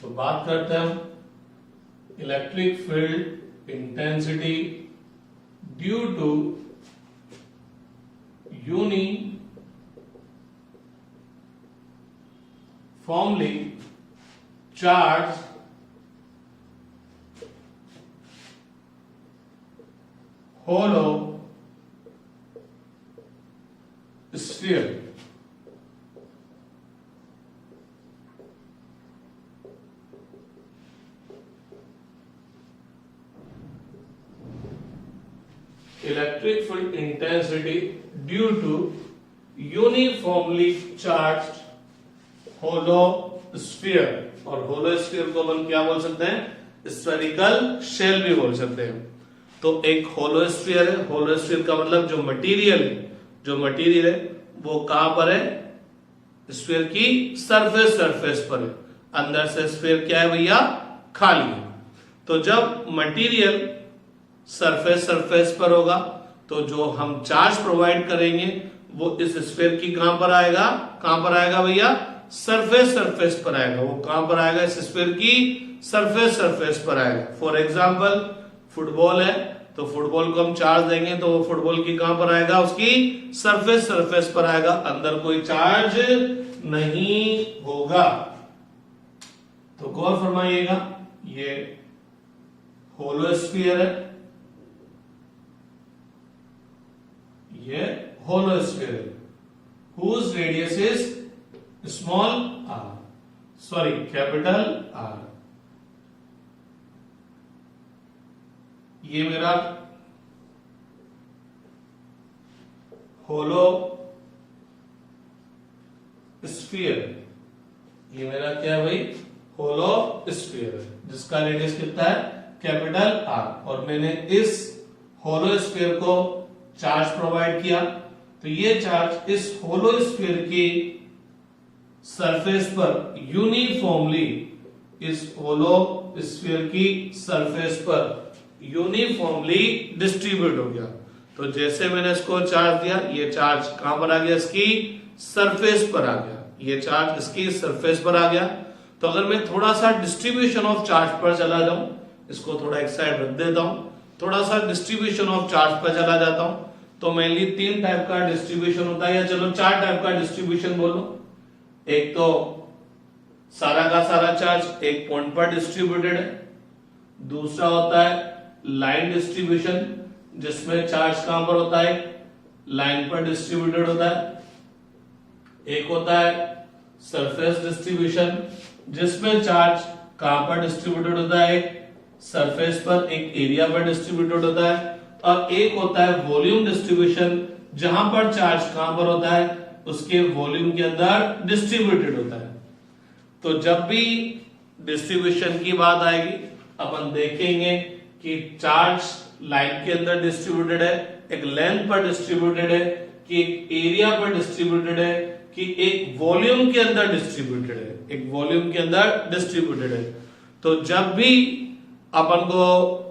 तो बात करते हैं हम electric field intensity due to uniformly charge hollow sphere. Electric field intensity due to uniformly charged hollow sphere, और hollow sphere को अपन क्या बोल सकते हैं, spherical shell भी बोल सकते हैं। तो एक hollow sphere है, hollow sphere का मतलब जो मटेरियल है वो कहां पर है, स्फीयर की सरफेस पर है। अंदर से स्फीयर क्या है भैया, खाली है। तो जब मटेरियल सरफेस पर होगा तो जो हम चार्ज प्रोवाइड करेंगे वो इस स्फीयर की कहां पर आएगा भैया, सरफेस पर आएगा। वो कहां पर आएगा, इस स्फीयर की सरफेस पर आएगा। फॉर एग्जांपल फुटबॉल है तो फुटबॉल को हम चार्ज देंगे तो वो फुटबॉल की कहां पर आएगा, उसकी सरफेस पर आएगा, अंदर कोई चार्ज नहीं होगा। तो गौर फरमाइएगा, ये होलो स्फीयर है, ये होलो स्फीयर है, whose radius is small r, sorry capital R। ये मेरा होलो स्फीयर, ये मेरा क्या है भाई, होलो स्फीयर है, जिसका रेडियस कितना है, कैपिटल R। और मैंने इस होलो स्फीयर को चार्ज प्रोवाइड किया, तो ये चार्ज इस होलो स्फीयर की सरफेस पर यूनिफॉर्मली, इस होलो स्फीयर की सरफेस पर यूनिफॉर्मली डिस्ट्रीब्यूट हो गया। तो जैसे मैंने इसको चार्ज दिया, ये चार्ज कहां पर आ गया, इसकी सरफेस पर आ गया, ये चार्ज इसकी सरफेस पर आ गया। तो अगर मैं थोड़ा सा डिस्ट्रीब्यूशन ऑफ चार्ज पर चला जाऊं, इसको थोड़ा एक साइड रख देता हूं, थोड़ा सा डिस्ट्रीब्यूशन ऑफ चार्ज पर चला जाता हूं, तो मेनली 3 टाइप का डिस्ट्रीब्यूशन होता है, या चलो 4 टाइप का डिस्ट्रीब्यूशन बोलो। एक तो सारा का सारा चार्ज एक पॉइंट पर डिस्ट्रीब्यूटेड है, दूसरा होता है लाइन डिस्ट्रीब्यूशन, जिसमें चार्ज कहां पर होता है, लाइन पर डिस्ट्रीब्यूटेड होता है। एक होता है सरफेस डिस्ट्रीब्यूशन, जिसमें चार्ज कहां पर डिस्ट्रीब्यूटेड होता है, सरफेस पर, एक एरिया पर डिस्ट्रीब्यूटेड होता है। और एक होता है वॉल्यूम डिस्ट्रीब्यूशन, जहां पर चार्ज कहां पर होता है, उसके वॉल्यूम के अंदर डिस्ट्रीब्यूटेड होता है। तो जब भी डिस्ट्रीब्यूशन की बात आएगी, अपन देखेंगे कि चार्ज लाइन के अंदर डिस्ट्रीब्यूटेड है, एक लेंथ पर डिस्ट्रीब्यूटेड है, कि एक एरिया पर डिस्ट्रीब्यूटेड है, कि एक वॉल्यूम के अंदर डिस्ट्रीब्यूटेड है, एक वॉल्यूम के अंदर डिस्ट्रीब्यूटेड है। तो जब भी अपन को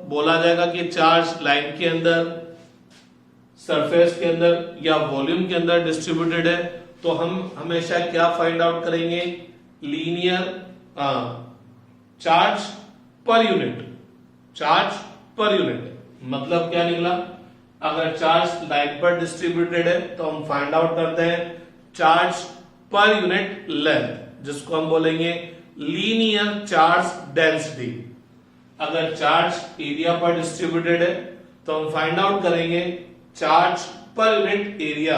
बोला जाएगा कि चार्ज लाइन के अंदर, सरफेस के अंदर या वॉल्यूम के अंदर डिस्ट्रीब्यूटेड है, तो हम हमेशा क्या फाइंड आउट करेंगे, linear charge per unit, charge per unit. मतलब क्या निकला, अगर चार्ज लाइन पर डिस्ट्रीब्यूटेड है तो हम फाइंड आउट करते हैं चार्ज पर यूनिट लेंथ, जिसको हम बोलेंगे लीनियर चार्ज डेंसिटी। अगर चार्ज एरिया पर डिस्ट्रीब्यूटेड है तो हम फाइंड आउट करेंगे charge per unit area,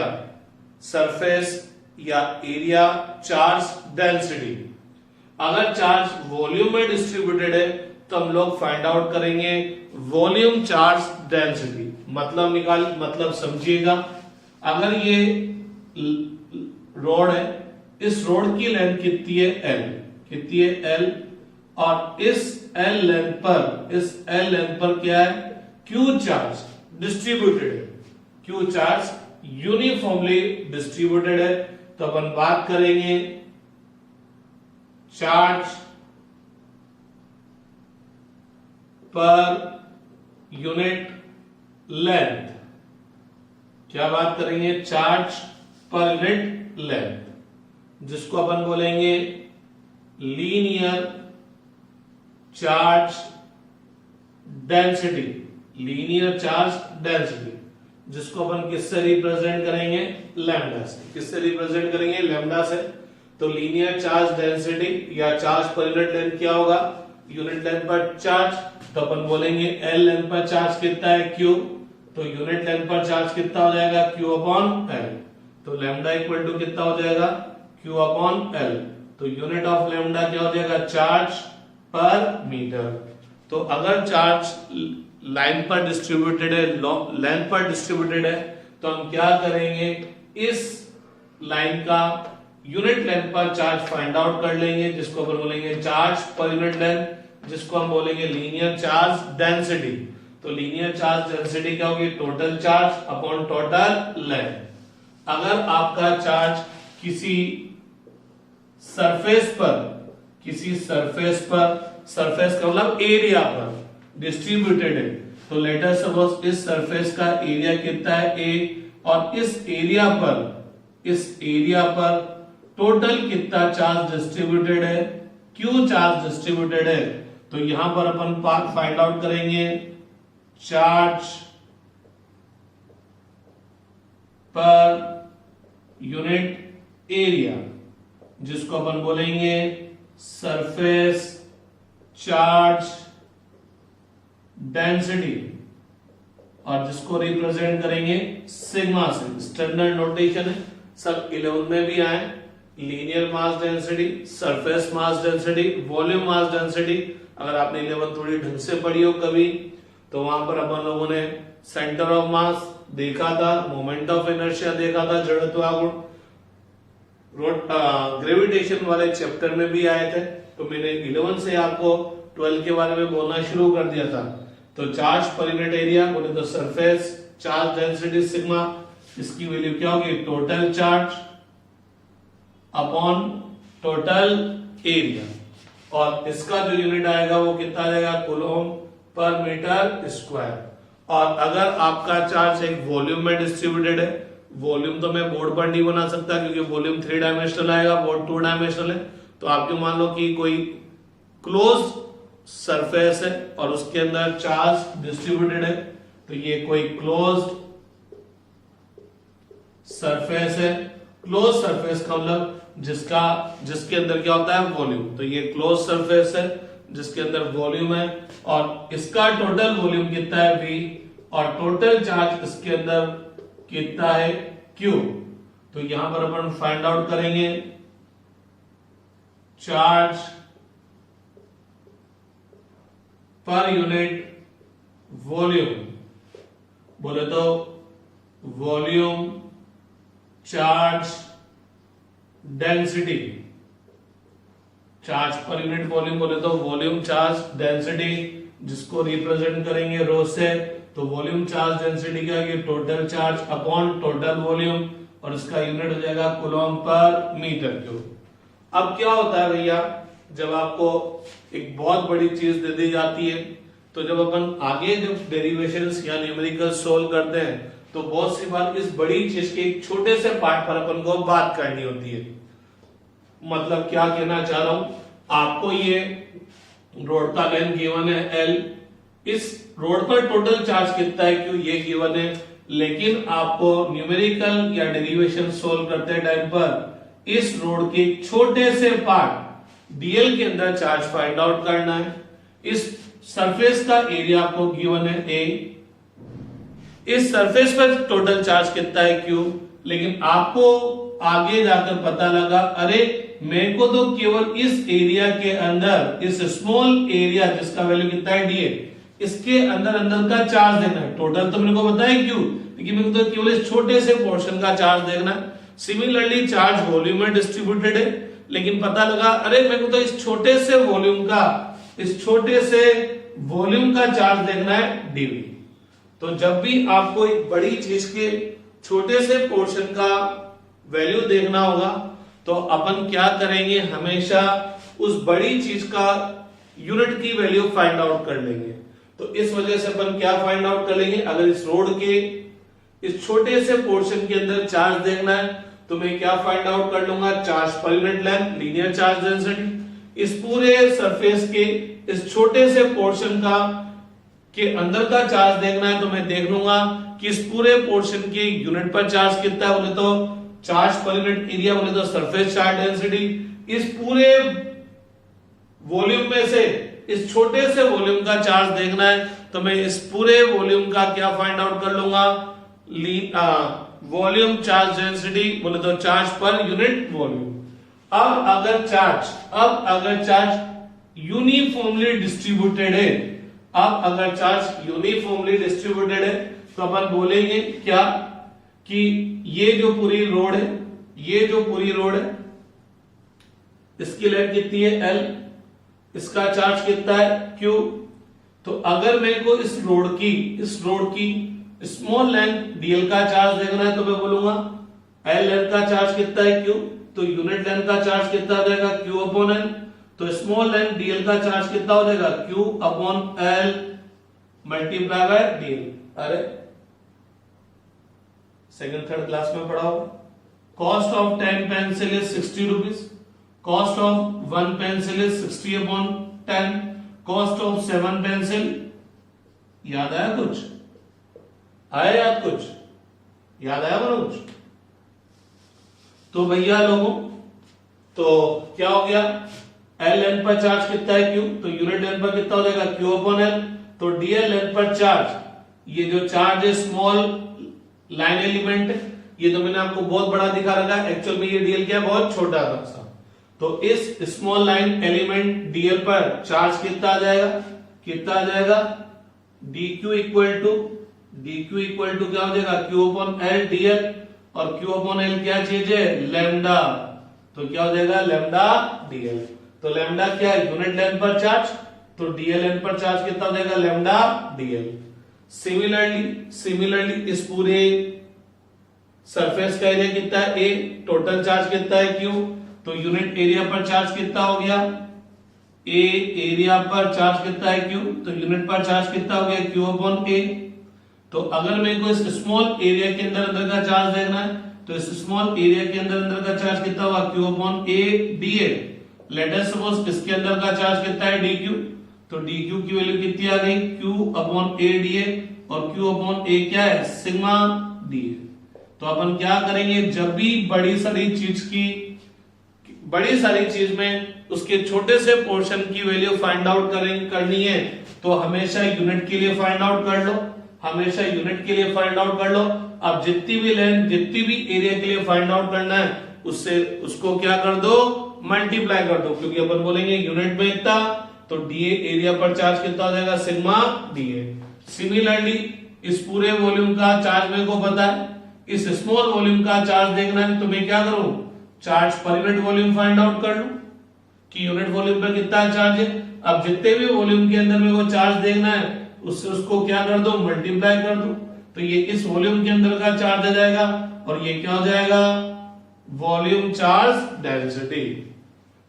surface या एरिया चार्ज डेंसिटी। अगर चार्ज वॉल्यूम में डिस्ट्रीब्यूटेड है तो हम लोग फाइंड आउट करेंगे वॉल्यूम चार्ज डेंसिटी। मतलब समझिएगा, अगर ये रोड है, इस रोड की लेंथ कितनी है एल, कितनी है एल, और इस एल लेंथ पर क्या है क्यू चार्ज डिस्ट्रीब्यूटेड है, क्यू चार्ज यूनिफॉर्मली डिस्ट्रीब्यूटेड है। तो अपन बात करेंगे चार्ज पर यूनिट लेंथ, क्या बात करेंगे चार्ज पर यूनिट लेंथ, जिसको अपन बोलेंगे linear charge density, linear charge density, जिसको अपन किससे रिप्रेजेंट करेंगे लैम्डा से, किससे रिप्रेजेंट करेंगे लैम्डा से। तो लीनियर चार्ज डेंसिटी या चार्ज पर यूनिट लेंथ क्या होगा, यूनिट लेंथ पर चार्ज, तो अपन बोलेंगे एल लेंथ पर चार्ज कितना है क्यू, तो यूनिट लेंथ पर चार्ज कितना हो जाएगा क्यू अपॉन एल, तो लैम्डा इक्वल टू कितना हो जाएगा क्यू अपॉन एल, तो यूनिट ऑफ लैम्डा क्या हो जाएगा चार्ज पर मीटर। तो अगर चार्ज लाइन पर डिस्ट्रीब्यूटेड है, लेंथ पर डिस्ट्रीब्यूटेड है, तो हम क्या करेंगे इस लाइन का यूनिट लेंथ पर चार्ज फाइंड आउट कर लेंगे, जिसको अपन बोलेंगे चार्ज पर यूनिट लेंथ, जिसको हम बोलेंगे लीनियर चार्ज डेंसिटी। तो लीनियर चार्ज डेंसिटी क्या होगी total charge upon total length. अगर आपका चार्ज किसी सरफेस पर, किसी सरफेस पर, सरफेस का मतलब एरिया पर डिस्ट्रीब्यूटेड है, तो लेट अस सपोज इस सरफेस का एरिया कितना है ए, और इस एरिया पर टोटल कितना चार्ज डिस्ट्रीब्यूटेड है क्यू चार्ज डिस्ट्रीब्यूटेड है। तो यहां पर अपन फाइंड आउट करेंगे चार्ज पर यूनिट एरिया, जिसको अपन बोलेंगे सरफेस चार्ज डेंसिटी, और जिसको रिप्रेजेंट करेंगे सिग्मा से। स्टैंडर्ड नोटेशन है, सब 11 में भी आए, linear mass density, surface mass density, volume mass density. अगर आपने 11 थोड़ी ढंग से पढ़ी हो कभी, तो वहां पर अपन लोगों ने सेंटर ऑफ मास देखा था, मोमेंट ऑफ इनर्शिया देखा था, जड़त्वागुण, ग्रेविटेशन वाले चैप्टर में भी आए थे। तो मैंने 11 से आपको 12 के बारे में बोलना शुरू कर दिया था। तो चार्ज पर यूनिट एरिया बोले तो सरफेस चार्ज डेंसिटी सिग्मा, इसकी वैल्यू क्या होगी total charge upon total area, और इसका जो यूनिट आएगा वो कितना आएगा कूलम पर मीटर स्क्वायर। और अगर आपका चार्ज एक वॉल्यूम में डिस्ट्रीब्यूटेड है, वॉल्यूम तो मैं बोर्ड पर नहीं बना सकता क्योंकि वॉल्यूम 3 डायमेंशनल आएगा, बोर्ड 2 डायमेंशनल है। तो आप क्यों मान लो कि कोई क्लोज सरफेस है और उसके अंदर चार्ज डिस्ट्रीब्यूटेड है, तो ये कोई क्लोज सरफेस है। क्लोज सरफेस का मतलब जिसके अंदर क्या होता है वॉल्यूम, तो ये क्लोज सरफेस है जिसके अंदर वॉल्यूम है, और इसका टोटल वॉल्यूम कितना है V, और टोटल चार्ज इसके अंदर कितना है Q। तो यहां पर अपन फाइंड आउट करेंगे चार्ज पर यूनिट वॉल्यूम, बोले तो volume charge density, charge per unit volume बोले तो वॉल्यूम चार्ज डेंसिटी, जिसको रिप्रेजेंट करेंगे रो से। तो वॉल्यूम चार्ज डेंसिटी क्या है total charge upon total volume, और इसका यूनिट हो जाएगा कूलम पर मीटर क्यूब। अब क्या होता है भैया, जब आपको एक बहुत बड़ी चीज दे दी जाती है, तो जब अपन आगे जब डेरिवेशंस या न्यूमेरिकल सोल्व करते हैं, तो बहुत सी बार इस बड़ी चीज के एक छोटे से पार्ट पर अपन को बात करनी होती है। मतलब क्या कहना चाह रहा हूं, आपको ये रोड का लेंथ गिवन है L, इस रोड पर टोटल चार्ज कितना है क्यों ये गिवन है, लेकिन आपको न्यूमेरिकल या डेरिवेशन सोल्व करते टाइम पर इस रोड के छोटे से पार्ट डीएल के अंदर चार्ज फाइंड आउट करना है। इस सरफेस का एरिया आपको गिवन है A, इस सरफेस पर टोटल चार्ज कितना है Q, लेकिन आपको आगे जाकर पता लगा अरे मेरे को तो केवल इस एरिया के अंदर, इस स्मॉल एरिया जिसका वैल्यू कितना है DA, इसके अंदर अंदर का चार्ज देखना है। टोटल तो मेरे को पता है क्यों, लेकिन मेरे को तो केवल इस छोटे से पोर्शन का चार्ज देखना है। सिमिलरली चार्ज वॉल्यूम में डिस्ट्रीब्यूटेड है, लेकिन पता लगा अरे मेरे को तो इस छोटे से वॉल्यूम का चार्ज देखना है डीवी। तो जब भी आपको एक बड़ी चीज के छोटे से पोर्शन का वैल्यू देखना होगा तो अपन क्या करेंगे, हमेशा उस बड़ी चीज का यूनिट की वैल्यू फाइंड आउट कर लेंगे। तो इस वजह से अपन क्या फाइंड आउट कर लेंगे, अगर इस रोड के इस छोटे से पोर्शन के अंदर चार्ज देखना है तो मैं क्या फाइंड आउट कर लूंगा, charge per unit length, linear charge density. इस पूरे सरफेस के इस छोटे से पोर्शन का के अंदर का चार्ज देखना है तो मैं देख लूंगा कि इस पूरे पोर्शन के यूनिट पर चार्ज कितना है, बोले तो चार्ज पर यूनिट एरिया, बोले तो सरफेस चार्ज डेंसिटी। इस पूरे वॉल्यूम में से इस छोटे से वॉल्यूम का चार्ज देखना है तो मैं इस पूरे वॉल्यूम का क्या फाइंड आउट कर लूंगा, वॉल्यूम चार्ज डेंसिटी, बोले तो चार्ज पर यूनिट वॉल्यूम। अब अगर चार्ज यूनिफॉर्मली डिस्ट्रीब्यूटेड है, तो अपन बोलेंगे क्या कि ये जो पूरी रोड है इसकी लेंथ कितनी है L, इसका चार्ज कितना है Q। तो अगर मेरे को इस रोड की स्मॉल लेंथ dl का चार्ज देखना है तो मैं बोलूंगा L लेंथ का चार्ज कितना है Q, तो यूनिट लेंथ का चार्ज कितना हो जाएगा Q अपॉन L। तो स्मॉल लेंथ dl का चार्ज कितना हो जाएगा Q upon L multiply by dl। अरे सेकंड थर्ड क्लास में पढ़ा होगा। Cost of 10 pencil is 60 rupees, cost of 1 pencil is 60 upon 10, cost of 7 pencil. याद आया कुछ? याद आया कुछ? तो भैया लोगों, तो क्या हो गया, L लेंथ पर चार्ज कितना है Q, तो यूनिट लेंथ पर कितना हो जाएगा Q अपॉन L। तो dl लेंथ पर चार्ज, ये जो चार्ज है स्मॉल लाइन एलिमेंट, ये तो मैंने आपको बहुत बड़ा दिखा रखा है, एक्चुअल में ये dl क्या है, बहुत छोटा सा। तो इस स्मॉल लाइन एलिमेंट dl पर चार्ज कितना आ जाएगा, dq इक्वल टू क्या हो जाएगा Q अपॉन L dl, और Q अपॉन L क्या चीज है, लैम्डा। तो क्या हो जाएगा लैम्डा dl। तो लैम्डा क्या है, यूनिट लेंथ पर चार्ज, तो dl लेंथ पर चार्ज कितना हो जाएगा लैम्डा dl। सिमिलरली इस पूरे सरफेस का एरिया कितना है A, टोटल चार्ज कितना है Q, तो यूनिट एरिया पर चार्ज कितना हो गया A, एरिया पर चार्ज कितना है Q, तो यूनिट पर चार्ज कितना हो गया Q अपॉन A। तो अगर मेरे को इस स्मॉल एरिया के अंदर का चार्ज देखना है तो इस स्मॉल एरिया के अंदर का चार्ज कितना होगा Q upon A dA। Let us suppose इसके अंदर का चार्ज कितना है dq, तो dq की वैल्यू कितनी आ गई Q अपॉन A dA, और Q अपॉन A क्या है, सिग्मा dA। तो अपन क्या करेंगे, जब भी बड़ी सारी चीज में उसके छोटे से पोर्शन की वैल्यू फाइंड आउट करनी है तो हमेशा यूनिट के लिए फाइंड आउट कर लो। अब जितनी भी एरिया के लिए फाइंड आउट करना है उसको क्या कर दो, मल्टीप्लाई कर दो, क्योंकि अपन बोलेंगे यूनिट में इतना, तो dA एरिया पर चार्ज कितना हो जाएगा, सिग्मा dA। सिमिलरली इस पूरे वॉल्यूम का चार्ज मेरे को पता है, इस स्मॉल वॉल्यूम का चार्ज देखना है तो मैं क्या करूं, charge per unit volume find out कर लूं कि यूनिट वॉल्यूम पर कितना चार्ज है। अब जितने भी वॉल्यूम के अंदर मेरे को चार्ज देखना है उसको क्या कर दो, मल्टीप्लाई कर दो, तो ये इस वॉल्यूम के अंदर का चार्ज आ जाएगा, और ये क्या हो जाएगा, वॉल्यूम चार्ज डेंसिटी।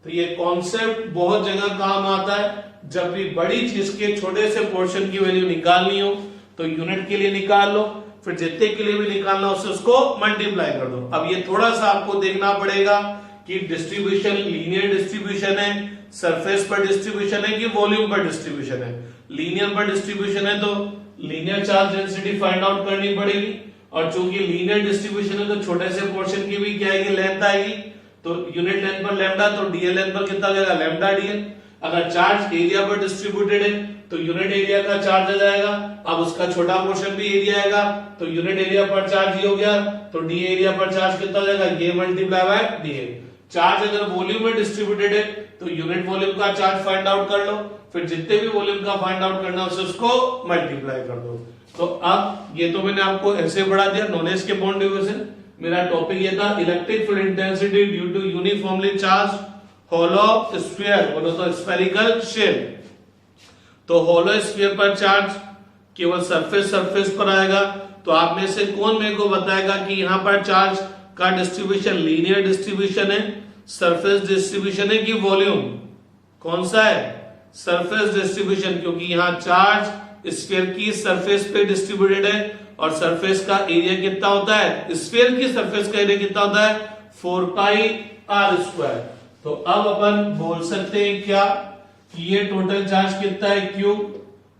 तो ये कॉन्सेप्ट बहुत जगह काम आता है, जब भी बड़ी चीज के छोटे से पोर्शन की वैल्यू निकालनी हो तो यूनिट के लिए निकाल लो, फिर जितने के लिए भी निकालना हो उसको मल्टीप्लाई कर दो। अब ये थोड़ा सा आपको देखना पड़ेगा कि डिस्ट्रीब्यूशन लीनियर डिस्ट्रीब्यूशन है, सरफेस पर डिस्ट्रीब्यूशन है कि वॉल्यूम पर डिस्ट्रीब्यूशन है। लीनियर पर डिस्ट्रीब्यूशन है तो linear charge density find out करनी पड़ेगी, और चूंकि लीनियर डिस्ट्रीब्यूशन है तो छोटे से पोर्शन की भी क्या आएगी, लेंथ आएगी, तो यूनिट लेंथ पर लैम्डा, तो dl लेंथ पर कितना जाएगा, लैम्डा dl। अगर चार्ज एरिया पर डिस्ट्रीब्यूटेड है तो यूनिट एरिया का चार्ज आ जाएगा, अब उसका छोटा पोर्शन भी एरिया आएगा, तो यूनिट एरिया पर चार्ज ही हो गया, तो d एरिया पर चार्ज कितना हो जाएगा, ये मल्टीप्लाई बाय dl। चार्ज अगर वॉल्यूम में डिस्ट्रीब्यूटेड है तो यूनिट वॉल्यूम का चार्ज फाइंड आउट कर लो, फिर जितने भी वॉल्यूम का फाइंड आउट करना है उसको मल्टीप्लाई कर दो। तो अब ये तो मैंने आपको ऐसे बढ़ा दिया नॉलेज के पॉइंट ऑफ व्यू से। मेरा टॉपिक ये था electric field intensity due to uniformly charge hollow sphere, बोलो तो स्फेरिकल शेल। तो होलो स्फीयर पर चार्ज केवल सरफेस पर आएगा। तो आप में से कौन मेरे को बताएगा कि यहाँ पर चार्ज का डिस्ट्रीब्यूशन लीनियर डिस्ट्रीब्यूशन है, सरफेस डिस्ट्रीब्यूशन है कि वॉल्यूम? कौन सा है? सरफेस डिस्ट्रीब्यूशन, क्योंकि यहाँ चार्ज स्फीयर की सरफेस पे डिस्ट्रीब्यूटेड है और सरफेस का एरिया कितना होता है? स्फीयर की सरफेस का एरिया कितना होता है? 4 पाई आर स्क्वायर। तो अब अपन बोल सकते हैं क्या कि ये टोटल चार्ज कितना है Q,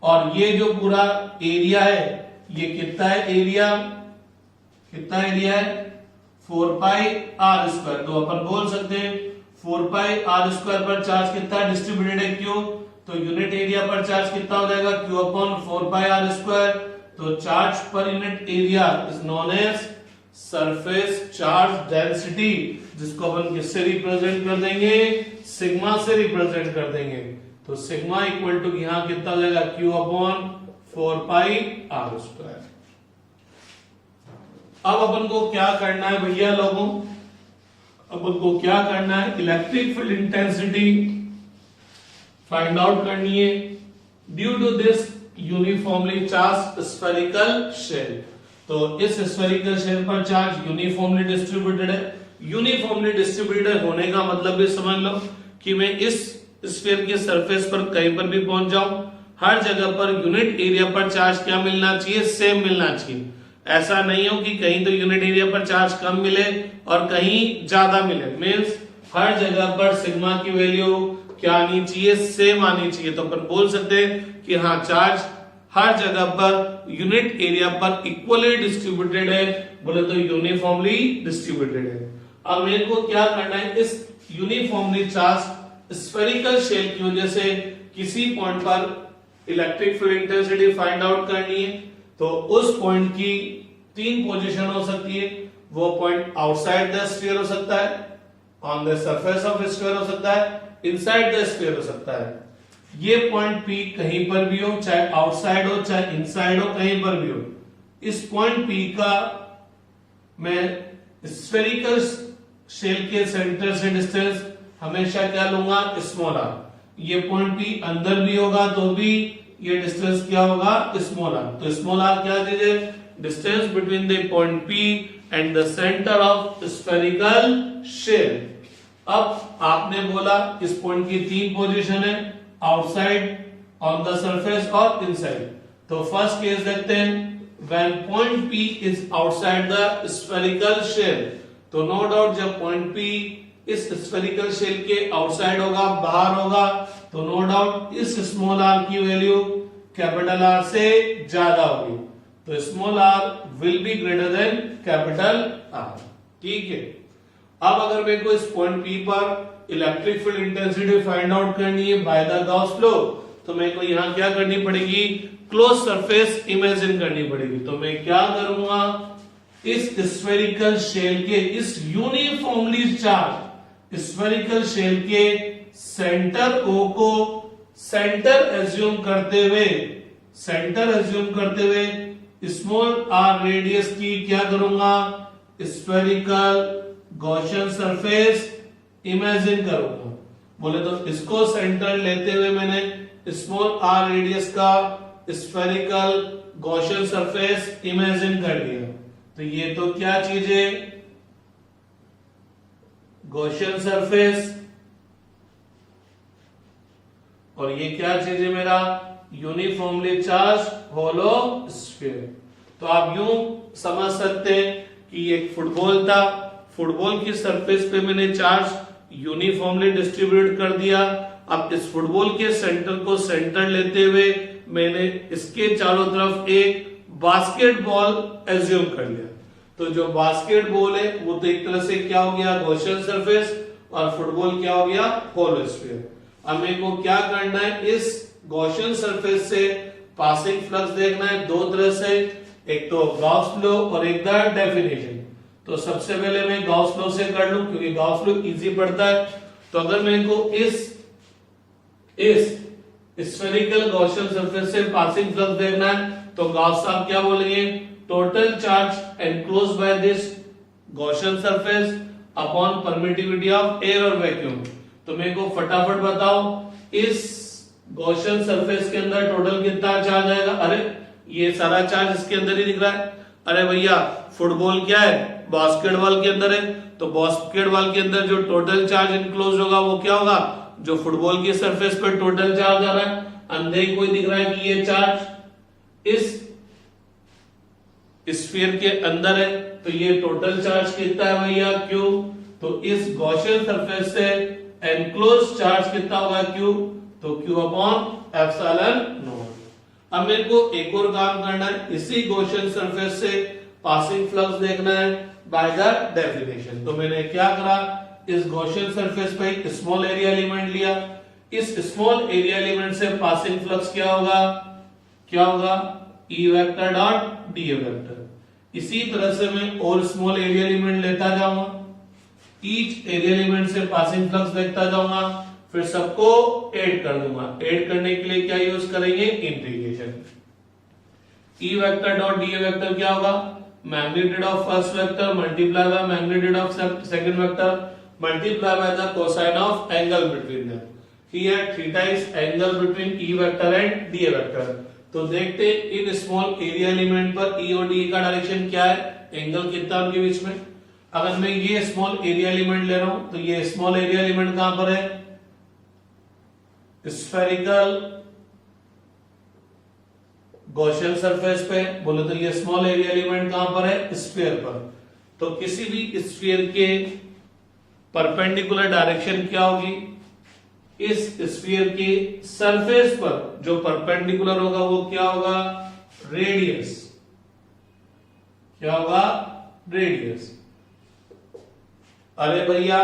और ये जो पूरा एरिया है ये कितना है? एरिया कितना एरिया है? 4 पाई आर स्क्वायर। तो अपन बोल सकते हैं 4 पाई आर स्क्वायर पर चार्ज कितना डिस्ट्रीब्यूटेड है Q, तो यूनिट एरिया पर चार्ज कितना हो जाएगा? Q upon 4 pi are square. तो charge per unit area is known as surface charge density, जिसको अपन किससे रिप्रेजेंट कर देंगे? सिग्मा से रिप्रेजेंट कर देंगे। तो सिग्मा इक्वल टू यहां कितना हो जाएगा? Q upon 4 pi are square. अब अपन को क्या करना है भैया लोगों? अपन को क्या करना है? Electric field intensity find out करनी है due to this uniformly charge spherical shell. तो इस स्फेरिकल शेल पर चार्ज यूनिफॉर्मली डिस्ट्रीब्यूटेड है। यूनिफॉर्मली डिस्ट्रीब्यूटेड होने का मतलब ये समझ लो कि मैं इस स्फीयर के सरफेस पर कहीं पर भी पहुंच जाऊं, हर जगह पर यूनिट एरिया पर चार्ज क्या मिलना चाहिए? सेम मिलना चाहिए। ऐसा नहीं हो कि कहीं तो यूनिट एरिया पर चार्ज कम मिले और कहीं ज्यादा मिले। मींस हर जगह पर सिग्मा की वैल्यू क्या आनी चाहिए? सेम आनी चाहिए। तो अपन बोल सकते हैं कि हाँ, चार्ज हर जगह पर यूनिट एरिया पर इक्वली डिस्ट्रीब्यूटेड है, बोले तो यूनिफॉर्मली डिस्ट्रीब्यूटेड है। अब मेरे को क्या करना है? इस यूनिफॉर्मली चार्ज स्फेरिकल शेल की वजह से किसी पॉइंट पर electric field intensity find out करनी है। तो उस पॉइंट की 3 पोजीशन हो सकती है। वो पॉइंट आउटसाइड द स्फीयर हो सकता है, on the surface of sphere हो सकता है, इनसाइड द स्फीयर हो सकता है। ये पॉइंट P कहीं पर भी हो, चाहे आउटसाइड हो चाहे इनसाइड हो, कहीं पर भी हो। इस पॉइंट P का मैं स्फेरिकल शेल के सेंटर से डिस्टेंस हमेशा क्या लूंगा? Small r. ये पॉइंट P अंदर भी होगा तो भी ये डिस्टेंस क्या होगा? Small r. तो स्मॉल आर क्या दीजिए? Distance between the point P and the centre of spherical shell. अब आपने बोला इस पॉइंट की 3 पोजीशन है, आउटसाइड, ऑन द सरफेस और इनसाइड। तो फर्स्ट केस देखते हैं, when point P is outside the spherical shell. तो नो डाउट जब पॉइंट P इस स्फेरिकल शेल के आउटसाइड होगा, बाहर होगा, तो नो डाउट इस स्मॉल आर की वैल्यू कैपिटल आर से ज्यादा होगी। तो small r will be greater than capital R. ठीक है। अब अगर मेरे को इस पॉइंट P पर electric field intensity find out करनी है बाय द गॉस लॉ, तो मेरे को यहां क्या करनी पड़ेगी? क्लोज सरफेस इमेजिन करनी पड़ेगी। तो मैं क्या करूंगा? इस स्फेरिकल शेल के इस यूनिफॉर्मली चार्ज स्फेरिकल शेल के सेंटर O को सेंटर एज्यूम करते हुए स्मॉल आर रेडियस की क्या करूंगा? स्फेरिकल गॉसियन सरफेस इमेजिन करूंगा। बोले तो इसको सेंटर लेते हुए मैंने स्मॉल आर रेडियस का स्फेरिकल गॉसियन सरफेस इमेजिन कर लिया। तो ये तो क्या चीज है? Gaussian surface. और ये क्या चीज है मेरा? Uniformly charge hollow sphere. तो आप यूं समझ सकते हैं कि एक फुटबॉल था, फुटबॉल की सरफेस पे मैंने चार्ज यूनिफॉर्मली डिस्ट्रीब्यूट कर दिया। अब इस फुटबॉल के सेंटर को सेंटर लेते हुए मैंने इसके चारों तरफ एक बास्केटबॉल एज्यूम कर लिया। तो जो बास्केटबॉल है वो तो एक तरह से क्या हो गया? गॉसियन सरफेस, और फुटबॉल क्या हो गया? Hollow sphere. अब मेरे को क्या करना है? इस गॉसियन सरफेस से पासिंग फ्लक्स देखना है 2 तरह से, एक तो गॉस लॉ और एक द डेफिनेशन। तो सबसे पहले मैं गॉस लॉ से कर लूं, क्योंकि गॉस लॉ इजी पड़ता है। तो अगर मेरे को इस स्फेरिकल गॉसियन सरफेस से पासिंग फ्लक्स देखना है, तो गॉस साहब क्या बोलेंगे, total charge enclosed by this Gaussian surface upon permittivity of air और वैक्यूम। तो मेरे को फटाफट बताओ इस गॉसियन सरफेस के अंदर टोटल कितना चार्ज आएगा। अरे ये सारा चार्ज इसके अंदर ही दिख रहा है। अरे भैया फुटबॉल क्या है, बास्केटबॉल के अंदर है, तो बास्केटबॉल के अंदर जो टोटल चार्ज इनक्लोज होगा वो क्या होगा, जो फुटबॉल की सरफेस पर टोटल चार्ज आ रहा है। अंदर कोई दिख रहा है कि ये चार्ज इस स्फीयर के अंदर है, तो ये टोटल चार्ज कितना है भैया, क्यू। तो इस गॉसियन सरफेस से एनक्लोज चार्ज कितना होगा, क्यू, तो क्यू अपॉन एप्सिलॉन नॉट। अब मेरे को एक और काम करना है, इसी गॉसियन सरफेस से पासिंग फ्लक्स देखना है बाय द डेफिनेशन। तो मैंने क्या करा, इस गॉसियन सरफेस पे एक स्मॉल एरिया एलिमेंट लिया, इस स्मॉल एरिया एलिमेंट से पासिंग फ्लक्स क्या होगा, E vector dot D vector. इसी तरह से मैं और स्मॉल एरिया एलिमेंट लेता जाऊंगा, ईच एरिया एलिमेंट से पासिंग फ्लक्स देखता जाऊंगा, फिर सबको ऐड कर दूंगा। ऐड करने के लिए क्या यूज करेंगे, integration. E vector dot D vector क्या होगा, magnitude of first vector multiply by magnitude of second vector multiply by the cosine of angle between them. Here theta is angle between E vector and D vector. तो देखते in small area element पर E और D का direction क्या है, angle कितना उनके बीच में। अगर मैं ये स्मॉल एरिया एलिमेंट ले रहा हूं, तो ये स्मॉल एरिया एलिमेंट कहां पर है, स्फेरिकल गॉसियन सरफेस पे। बोले तो ये स्मॉल एरिया एलिमेंट कहां पर है, स्फीयर पर। तो किसी भी स्फीयर के परपेंडिकुलर डायरेक्शन क्या होगी, इस स्फीयर की सरफेस पर जो परपेंडिकुलर होगा वो क्या होगा, रेडियस। क्या होगा, रेडियस। अरे भैया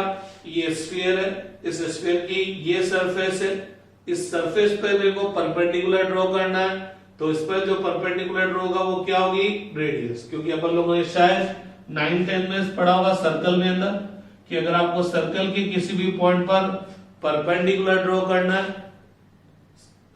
ये स्फीयर है, इस स्फीयर की ये सरफेस है, इस सरफेस पे मेरे को परपेंडिकुलर ड्रॉ करना है, तो इस पर जो परपेंडिकुलर ड्रॉ होगा वो क्या होगी, रेडियस। क्योंकि अपन लोगों ने शायद 9-10 में पढ़ा होगा सर्कल में अंदर कि अगर आपको सर्कल के किसी भी पॉइंट पर परपेंडिकुलर ड्रॉ करना है,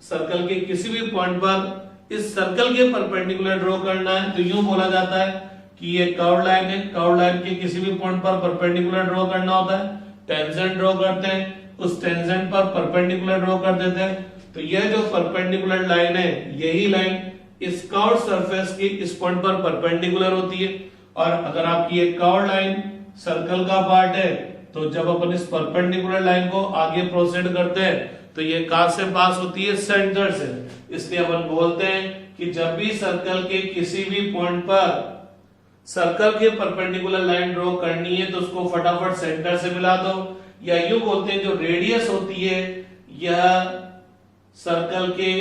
सर्कल के किसी भी पॉइंट पर इस सर्कल के परपेंडिकुलर ड्रॉ करना है, तो यूं बोला जाता है कि ये कर्व लाइन है, कर्व लाइन के किसी भी पॉइंट पर परपेंडिकुलर ड्रॉ करना होता है, टेंजेंट ड्रॉ करते हैं, उस टेंजेंट पर परपेंडिकुलर ड्रॉ कर देते हैं। तो यह जो परपेंडिकुलर लाइन है, यही लाइन इस कर्व सरफेस की इस पॉइंट पर परपेंडिकुलर होती है। और अगर आपकी ये कर्व लाइन सर्कल का पार्ट है, तो जब अपन इस परपेंडिकुलर लाइन को आगे प्रोसीड करते हैं, तो ये कहां से पास होती है, सेंटर से। इसलिए अपन बोलते हैं कि जब भी सर्कल के किसी भी पॉइंट पर सर्कल के परपेंडिकुलर लाइन ड्रॉ करनी है, तो उसको फटाफट सेंटर से मिला दो। या यूं बोलते हैं जो रेडियस होती है, यह सर्कल के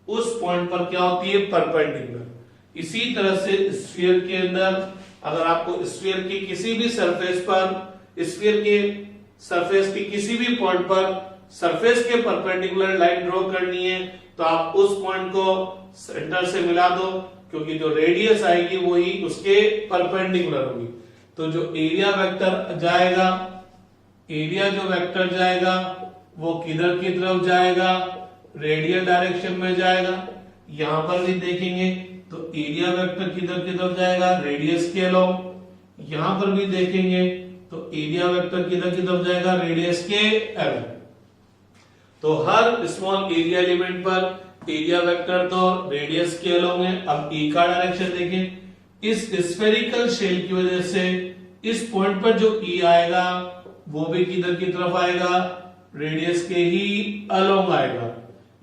उस पॉइंट पर क्या होती है, परपेंडिकुलर। इसी तरह से स्फीयर के अंदर अगर आपको स्फीयर की किसी भी सरफेस पर, स्फीयर के सरफेस की किसी भी पॉइंट पर सरफेस के परपेंडिकुलर लाइन ड्रॉ करनी है, तो आप उस पॉइंट को सेंटर से मिला दो, क्योंकि जो रेडियस आएगी वही उसके परपेंडिकुलर होगी। तो जो एरिया वेक्टर जाएगा, एरिया जो वेक्टर जाएगा वो किधर की तरफ जाएगा, रेडियल डायरेक्शन में जाएगा। यहां पर भी देखेंगे तो एरिया वेक्टर किधर की तरफ जाएगा, रेडियस के अलोंग। यहां पर भी देखेंगे तो एरिया वेक्टर किधर की तरफ जाएगा, रेडियस के अलोंग। तो हर स्मॉल एरिया एलिमेंट पर एरिया वेक्टर तो रेडियस के अलोंग है। अब E का डायरेक्शन देखें, इस स्फेरिकल शेल की वजह से इस पॉइंट पर जो E आएगा वो भी किधर की तरफ आएगा, रेडियस के ही अलोंग आएगा।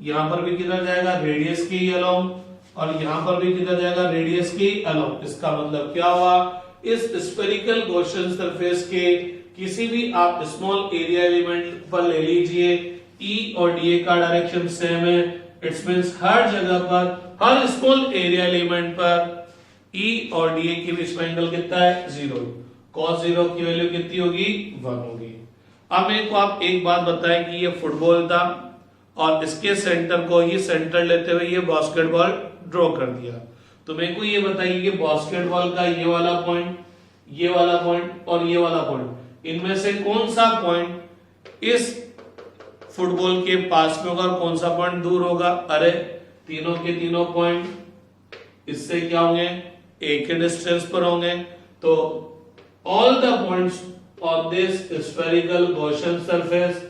यहां पर भी किधर जाएगा, रेडियस के ही अलोंग, और यहां पर भी किधर जाएगा, रेडियस के ही अलोंग। इसका मतलब क्या हुआ, इस स्फेरिकल गॉसियन सरफेस के किसी भी आप स्मॉल एरिया एलिमेंट पर ले लीजिए, E और dA का डायरेक्शन सेम है। इट्स मींस हर जगह पर, हर स्मॉल एरिया एलिमेंट पर E और dA के बीच में एंगल कितना है, 0। cos 0 की वैल्यू कितनी होगी, 1 होगी। अब मेरे को आप एक बात बताएं कि ये फुटबॉल था और इसके सेंटर को ही सेंटर लेते हुए ये बास्केटबॉल ड्रॉ कर दिया। तो मेरे को ये बताइए कि बास्केटबॉल का ये वाला पॉइंट, ये वाला पॉइंट और ये वाला पॉइंट, इनमें से कौन सा पॉइंट इस फुटबॉल के पास में होगा और कौन सा पॉइंट दूर होगा? अरे तीनों के तीनों पॉइंट इससे क्या होंगे? एक के डिस्टेंस पर होंगे। तो all the points on this spherical Gaussian surface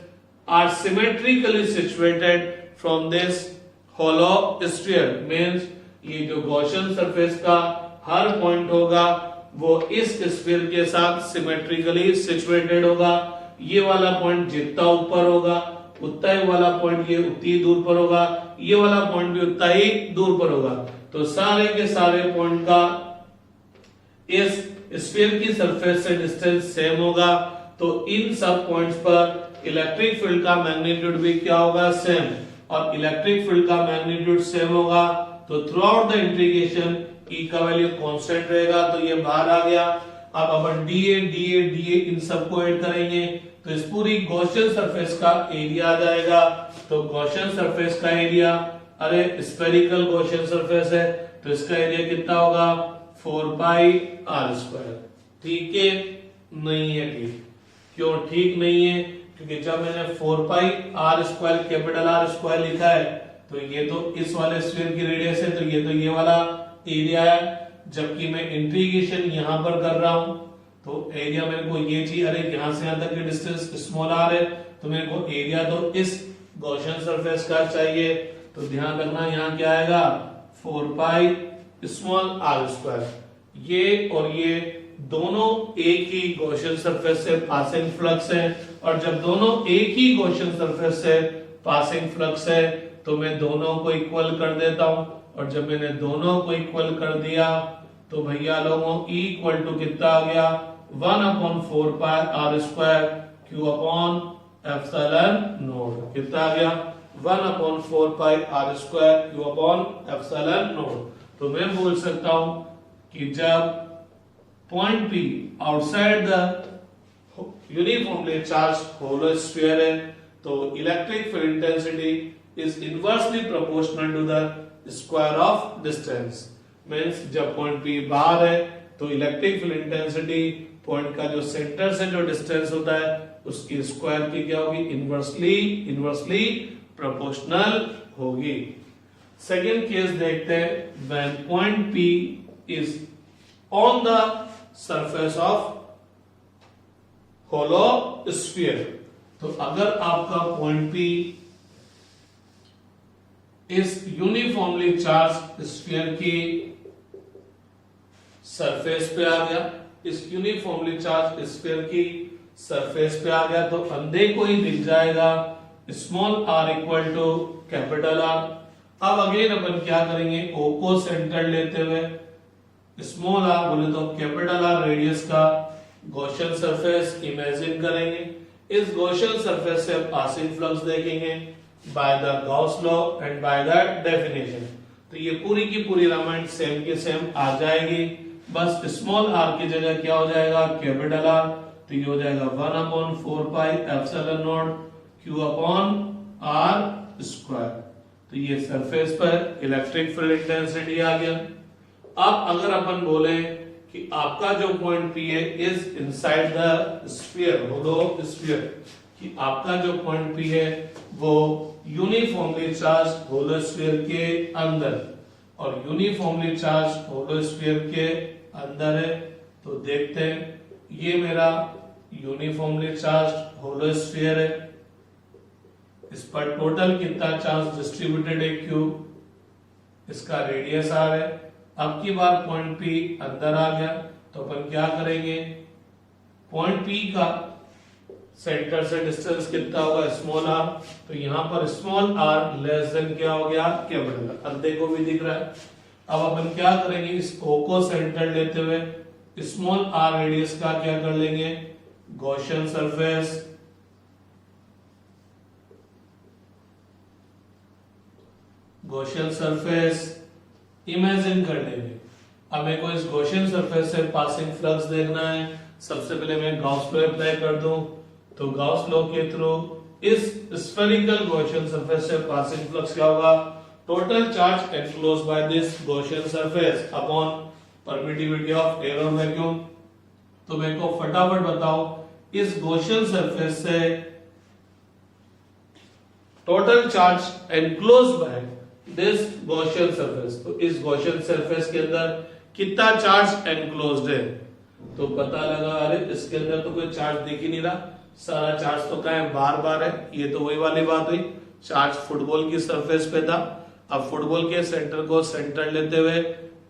are symmetrically situated from this hollow sphere. Means ये जो गॉसियन सरफेस का हर पॉइंट होगा वो इस स्फीयर के साथ सिमेट्रिकली सिचुएटेड होगा। ये वाला पॉइंट जितना ऊपर होगा उतना ही वाला पॉइंट ये उतनी ही दूर पर होगा, ये वाला पॉइंट भी उतना ही दूर पर होगा। तो सारे के सारे पॉइंट का इस स्फीयर की सरफेस से डिस्टेंस सेम होगा। तो इन सब पॉइंट्स पर इलेक्ट्रिक फील्ड का मैग्नीट्यूड भी क्या होगा? सेम। और इलेक्ट्रिक फील्ड का मैग्नीट्यूड सेम होगा तो थ्रू आउट द इंटीग्रेशन ई का वैल्यू कांस्टेंट रहेगा। तो ये बाहर आ गया। अब अपन डीए डीए डीए इन सबको ऐड करेंगे तो इस पूरी गॉसियन सरफेस का एरिया आ जाएगा। तो गॉसियन सरफेस का एरिया, अरे स्फेरिकल गॉसियन सरफेस है तो इसका एरिया कितना होगा? 4 पाई आर स्क्वायर। ठीक है? नहीं है ठीक। क्यों ठीक नहीं है? क्योंकि जब मैंने 4 pi are square capital R square लिखा है तो ये तो इस वाले स्फीयर की रेडियस है, तो ये वाला एरिया है। जबकि मैं इंटीग्रेशन यहां पर कर रहा हूं तो एरिया मेरे को ये चाहिए, अरे यहां से यहां तक की डिस्टेंस स्मॉल आर है तो मेरे को एरिया तो इस गॉसियन सरफेस का चाहिए। तो ध्यान रखना यहाँ क्या आएगा? 4 पाई स्मॉल आर स्क्वायर। ये और ये दोनों एक ही गॉसियन सरफेस से पासिंग फ्लक्स है, और जब दोनों एक ही गॉसियन सरफेस से पासिंग फ्लक्स है तो मैं दोनों को इक्वल कर देता हूं। और जब मैंने दोनों को इक्वल कर दिया तो भैया लोगों ई इक्वल टू कितना आ गया? 1/4 pi are square Q upon epsilon naught. कितना आ गया? 1/4 pi are square Q upon epsilon naught. तो मैं बोल सकता हूं कि जब point P outside the uniformly charged hollow sphere है तो electric field intensity is inversely proportional to the square of distance. Means जब पॉइंट P बाहर है तो इलेक्ट्रिक फील्ड इंटेंसिटी पॉइंट का जो सेंटर से जो डिस्टेंस होता है उसकी स्क्वायर की क्या होगी? इनवर्सली प्रोपोर्शनल होगी। सेकंड केस देखते हैं। When point P is on the surface of hollow sphere. तो अगर आपका पॉइंट P इस यूनिफॉर्मली चार्ज स्फीयर की सरफेस पे आ गया, इस यूनिफॉर्मली चार्ज स्फीयर की सरफेस पे आ गया तो अंधे को ही दिख जाएगा small R equal to capital R. अब अगेन अपन क्या करेंगे? ओ को सेंटर लेते हुए स्मॉल आर बोले तो कैपिटल आर रेडियस का गॉसियन सरफेस इमेजिन करेंगे। इस गॉसियन सरफेस से पासिंग फ्लक्स देखेंगे by the Gauss law and by the definition. तो ये पूरी की पूरी रामायण सेम के सेम आ जाएगी। बस स्मॉल आर की जगह क्या हो जाएगा? Capital R. तो ये हो जाएगा 1/4 pi epsilon not Q upon R square. तो ये सरफेस पर इलेक्ट्रिक फील्ड इंटेंसिटी आ गया। अब अगर अपन बोले कि आपका जो पॉइंट P है is inside the sphere, hollow sphere, कि आपका जो पॉइंट P है वो यूनिफॉर्मली चार्ज्ड होलो स्फीयर के अंदर, और यूनिफॉर्मली चार्ज्ड होलो स्फीयर के अंदर है। तो देखते हैं, ये मेरा यूनिफॉर्मली चार्ज्ड होलो स्फीयर है, इस पर टोटल कितना चार्ज डिस्ट्रीब्यूटेड है Q, इसका रेडियस R है। अब की बार पॉइंट P अंदर आ गया तो अपन क्या करेंगे? पॉइंट P का सेंटर से डिस्टेंस कितना होगा? Small r। तो यहां पर स्मॉल r लेस देन क्या हो गया? Capital R। अंधे को भी दिख रहा है। अब अपन क्या करेंगे? इस O को सेंटर लेते हुए स्मॉल r रेडियस का क्या कर लेंगे? Gaussian surface, Gaussian surface imagine कर लेंगे। अब मेरे को इस गॉसियन सरफेस से पासिंग फ्लक्स देखना है। सबसे पहले मैं गॉस लॉ अप्लाई कर दूं तो गॉस लॉ के थ्रू इस स्फेरिकल गॉसियन सरफेस से पासिंग फ्लक्स क्या होगा? Total charge enclosed by this Gaussian surface upon permittivity of air और वैक्यूम। तो मेरे को फटाफट बताओ इस गॉसियन सरफेस से total charge enclosed by this Gaussian surface, तो इस गॉसियन सरफेस के अंदर कितना चार्ज एनक्लोज्ड है। तो पता लगा अरे इसके अंदर तो कोई चार्ज दिख ही नहीं रहा, सारा चार्ज तो क्या है बार बार है। ये तो वही वाली बात हुई, चार्ज फुटबॉल की सरफेस पे था। अब फुटबॉल के सेंटर को सेंटर लेते हुए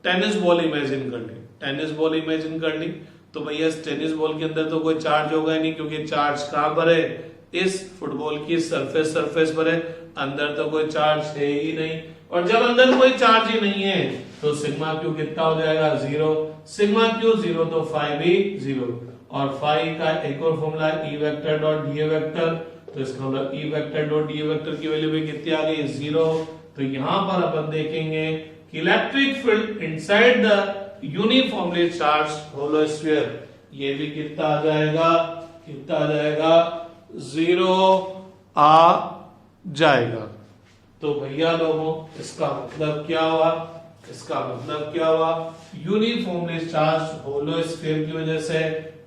टेनिस बॉल इमेजिन कर ली, टेनिस बॉल इमेजिन कर ली। तो भैया इस टेनिस बॉल के अंदर तो कोई चार्ज होगा ही नहीं, क्योंकि चार्ज कहां पर है, इस फुटबॉल की सरफेस पर है, अंदर तो कोई चार्ज है ही नहीं। और जब अंदर कोई चार्ज ही नहीं है तो सिग्मा क्यू कितना हो जाएगा, 0। सिग्मा क्यू 0 तो फाई भी 0। और फाई का एक और फॉर्मूला ई वेक्टर डॉट डी वेक्टर, तो इसका मतलब ई वेक्टर डॉट डी वेक्टर की वैल्यू भी कितनी आ गई, 0। तो यहां पर अपन देखेंगे कि electric field inside the uniformly charge hollow sphere, ये भी कितना आ जाएगा, कितना आ जाएगा, 0 आ जाएगा। तो भैया लोगों इसका मतलब क्या हुआ, इसका मतलब क्या हुआ, यूनिफॉर्मली चार्ज होलो स्फीयर की वजह से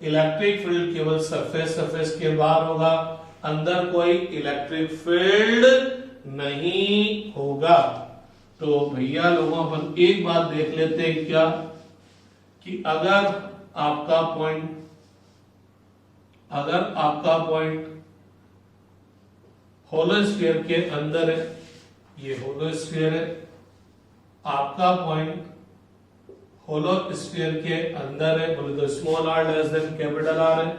इलेक्ट्रिक फील्ड केवल सरफेस के बाहर होगा, अंदर कोई इलेक्ट्रिक फील्ड नहीं होगा। तो भैया लोगों अपन एक बात देख लेते हैं क्या, कि अगर आपका पॉइंट होलो स्फीयर के अंदर है, ये होलो स्फीयर है, आपका पॉइंट होलो स्फीयर के अंदर है, बोले तो small r less than capital R है,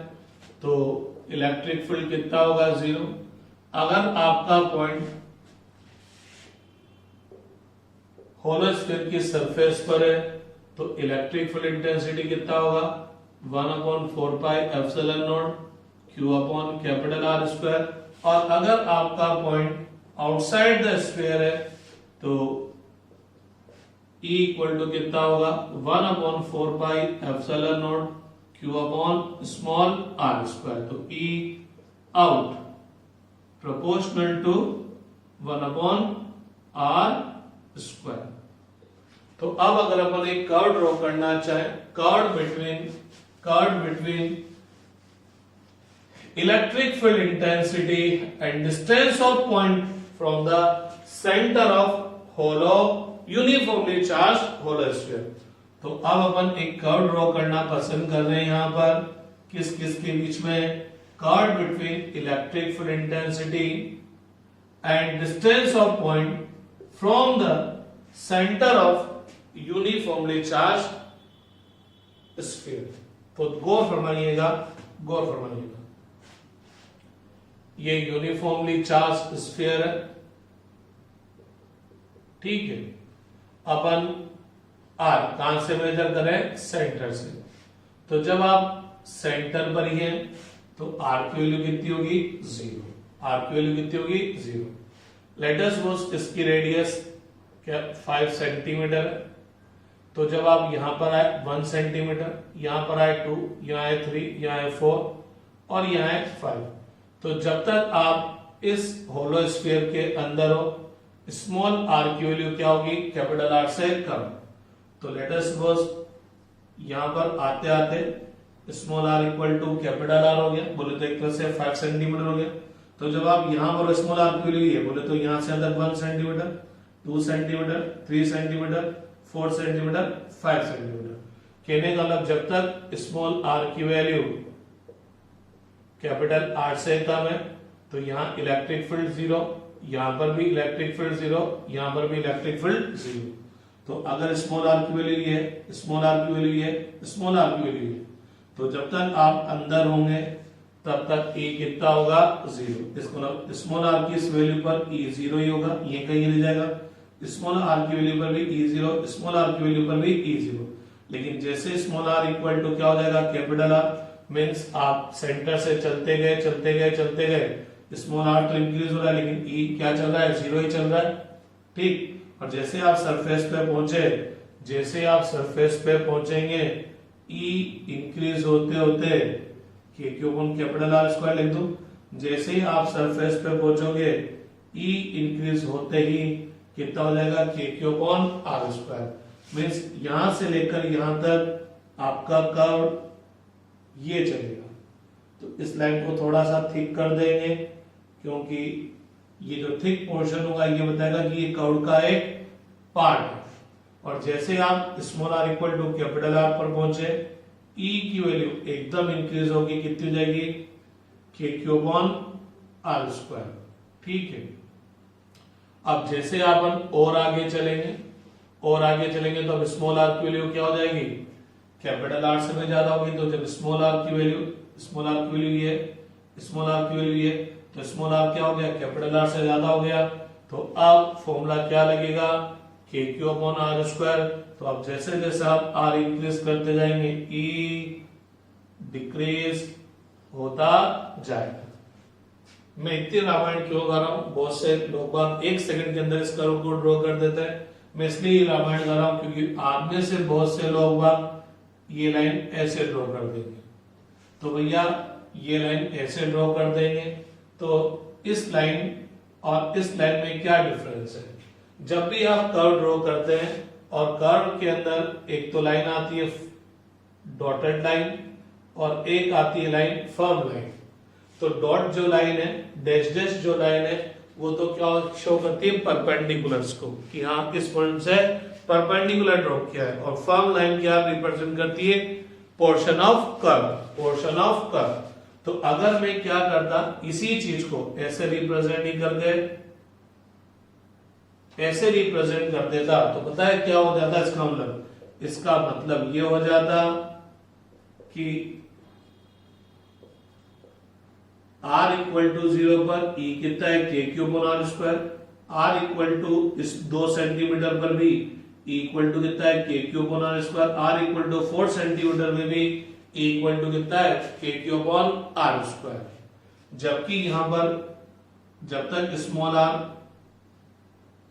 तो इलेक्ट्रिक फील्ड कितना होगा, 0। अगर आपका पॉइंट होलो स्फीयर की सरफेस पर है तो इलेक्ट्रिक फील्ड इंटेंसिटी कितना होगा, 1/4 pi epsilon not q upon capital R square. और अगर आपका पॉइंट आउटसाइड द स्फीयर है तो E इक्वल टू कितना होगा, 1/4 pi epsilon not q upon small r square. तो E out proportional to 1/r square. तो अब अगर अपन एक कर्व ड्रॉ करना चाहे, curve between electric field intensity and distance of point from the centre of hollow uniformly charge hollow sphere. तो अब अपन एक कर्व ड्रॉ करना पसंद कर रहे हैं, यहां पर किस के बीच में, curve between electric field intensity and distance of point from the centre of uniformly charge sphere. तो गौर फरमाइएगा, ये यूनिफॉर्मली चार्ज स्फीयर है, ठीक है। अपन R कहां से मेजर करें, सेंटर से। तो जब आप सेंटर पर ही हैं तो R की वैल्यू कितनी होगी, 0। R की वैल्यू कितनी होगी, 0। लेट अस सपोज इसकी रेडियस क्या 5 सेंटीमीटर है, तो जब आप यहां पर आए 1 सेंटीमीटर, यहां पर आए 2, यहां आए 3, यहां आए 4 और यहां आए 5, तो जब तक आप इस होलो स्फीयर के अंदर हो, स्मॉल r की वैल्यू क्या होगी, कैपिटल R से कम। तो लेट अस सपोज यहां पर आते आते small r equal to capital R हो गया, बोले तो 1 से 5 सेंटीमीटर हो गया। तो जब आप यहां पर स्मॉल r की वैल्यू है, बोले तो यहां से अंदर 1 centimetre, 2 centimetre, 3 centimetre, 4 centimetre, 5 centimetre. कहने का मतलब जब तक स्मॉल r की वैल्यू कैपिटल R से कम है तो यहाँ इलेक्ट्रिक फील्ड 0, यहां पर भी इलेक्ट्रिक फील्ड 0, यहां पर भी इलेक्ट्रिक फील्ड 0। तो अगर स्मॉल r की वैल्यू ये है, स्मॉल r की वैल्यू ये, स्मॉल r की वैल्यू ये, तो जब तक आप अंदर होंगे तब तक E कितना होगा, 0। इसको मतलब स्मॉल r की इस वैल्यू पर E 0 ही होगा, ये कहीं नहीं जाएगा। स्मॉल r की वैल्यू पर भी E 0, स्मॉल r की वैल्यू पर भी E 0। लेकिन जैसे स्मॉल r इक्वल टू क्या हो जाएगा, कैपिटल R, मीन्स आप सेंटर से चलते गए, स्मॉल r तो इंक्रीज हो रहा है लेकिन E क्या चल रहा है, 0 ही चल रहा है, ठीक। और जैसे आप सरफेस पे पहुंचेंगे E इंक्रीज होते कैपिटल R स्क्वायर लिख दो। जैसे ही आप सरफेस पे पहुंचोगे E इंक्रीज होते ही कितना हो जाएगा, KQ upon R square. Means यहां से लेकर यहां तक आपका कर्व ये चलेगा। तो इस लाइन को थोड़ा सा थिक कर देंगे, क्योंकि ये जो थिक पोर्शन होगा ये बताएगा कि ये कर्व का एक पार्ट है। और जैसे आप small r equal to capital R पर पहुंचे, E की वैल्यू एकदम इंक्रीज होगी, कितनी हो जाएगी, KQ अपॉन R स्क्वायर। ठीक है, अब जैसे अपन और आगे चलेंगे तो अब स्मॉल r की वैल्यू क्या हो जाएगी, कैपिटल R से भी ज्यादा होगी। तो जब स्मॉल r की वैल्यू ये स्मॉल r की वैल्यू ये, तो स्मॉल r क्या हो गया, कैपिटल R से ज्यादा हो गया। तो अब फॉर्मूला क्या लगेगा, KQ अपॉन R स्क्वायर। तो अब जैसे जैसे आप R इंक्रीज करते जाएंगे, E डिक्रीज होता जाएगा। मैं इतनी रामायण क्यों कर रहा हूं, बहुत से लोग एक सेकंड के अंदर इस कर्व को ड्रॉ कर देते हैं। मैं इसलिए रामायण कर रहा हूं क्योंकि आप में से बहुत से लोग ये लाइन ऐसे ड्रॉ कर देंगे। तो भैया ये लाइन ऐसे ड्रॉ कर देंगे, तो इस लाइन और इस लाइन में क्या डिफरेंस है। जब भी आप कर्व ड्रॉ करते हैं और कर्व के अंदर एक तो लाइन आती है डॉटेड लाइन और एक आती है लाइन फर्म लाइन। तो डॉट जो लाइन है, डैश डैश जो लाइन है, वो तो क्या शो करती है, परपेंडिकुलर्स को, कि हाँ इस पॉइंट से परपेंडिकुलर ड्रॉ किया है। और फर्म लाइन क्या रिप्रेजेंट करती है, पोर्शन ऑफ कर्व। तो अगर मैं क्या करता, इसी चीज को ऐसे रिप्रेजेंट ही कर दे, ऐसे रिप्रेजेंट कर देता, तो पता है क्या हो जाता इसका मतलब ये हो जाता कि r इक्वल टू 0 पर E कितना है, KQ upon R square. r equal to इस 2 सेंटीमीटर पर भी E इक्वल टू कितना है, KQ upon R square. r equal to 4 centimetre में भी E इक्वल टू कितना है, KQ अपॉन R स्क्वायर। जबकि यहां पर जब तक स्मॉल r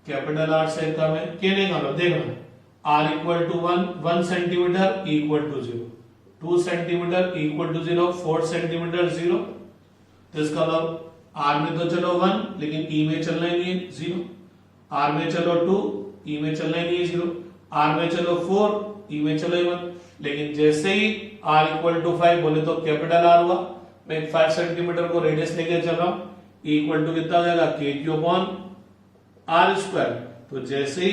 कैपिटल R से कम है, कहने का मतलब देखना, r equal to 1 centimetre E equal to 0, 2 centimetre E equal to 0, 4 centimetre 0। तो इसका मतलब R में तो चलो 1, लेकिन E में चलना ही नहीं है 0। R में चलो 2, E में चलना ही नहीं है 0। R में चलो 4, E में चलो 1। लेकिन जैसे ही R इक्वल टू 5 बोले तो कैपिटल R हुआ, मैं 5 सेंटीमीटर को रेडियस लेके चल रहा हूं, E इक्वल टू कितना हो जाएगा, KQ अपॉन R स्क्वायर। तो जैसे ही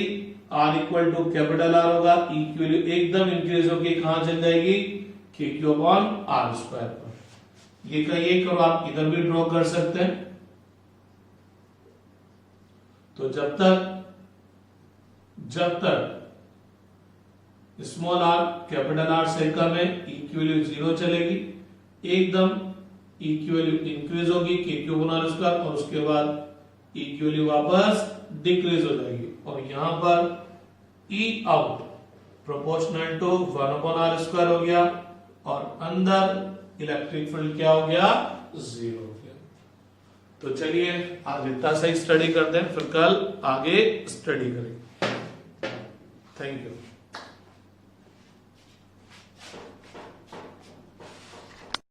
R equal to capital R होगा, E की वैल्यू एकदम इंक्रीज होकर कहां चल जाएगी, KQ अपॉन R स्क्वायर पर। ये का ये करो, आप इधर भी ड्रॉ कर सकते हैं। तो जब तक स्मॉल r कैपिटल R से कम है, E की वैल्यू 0 चलेगी, एकदम E की वैल्यू इंक्रीज होगी, KQ अपॉन R स्क्वायर, और उसके बाद E की वैल्यू वापस डिक्रीज हो जाएगी। और यहां पर E out proportional to 1 upon R square हो गया, और अंदर इलेक्ट्रिक फील्ड क्या हो गया, 0 हो गया। तो चलिए आज इतना सही स्टडी करते हैं, फिर कल आगे स्टडी करेंगे। Thank you.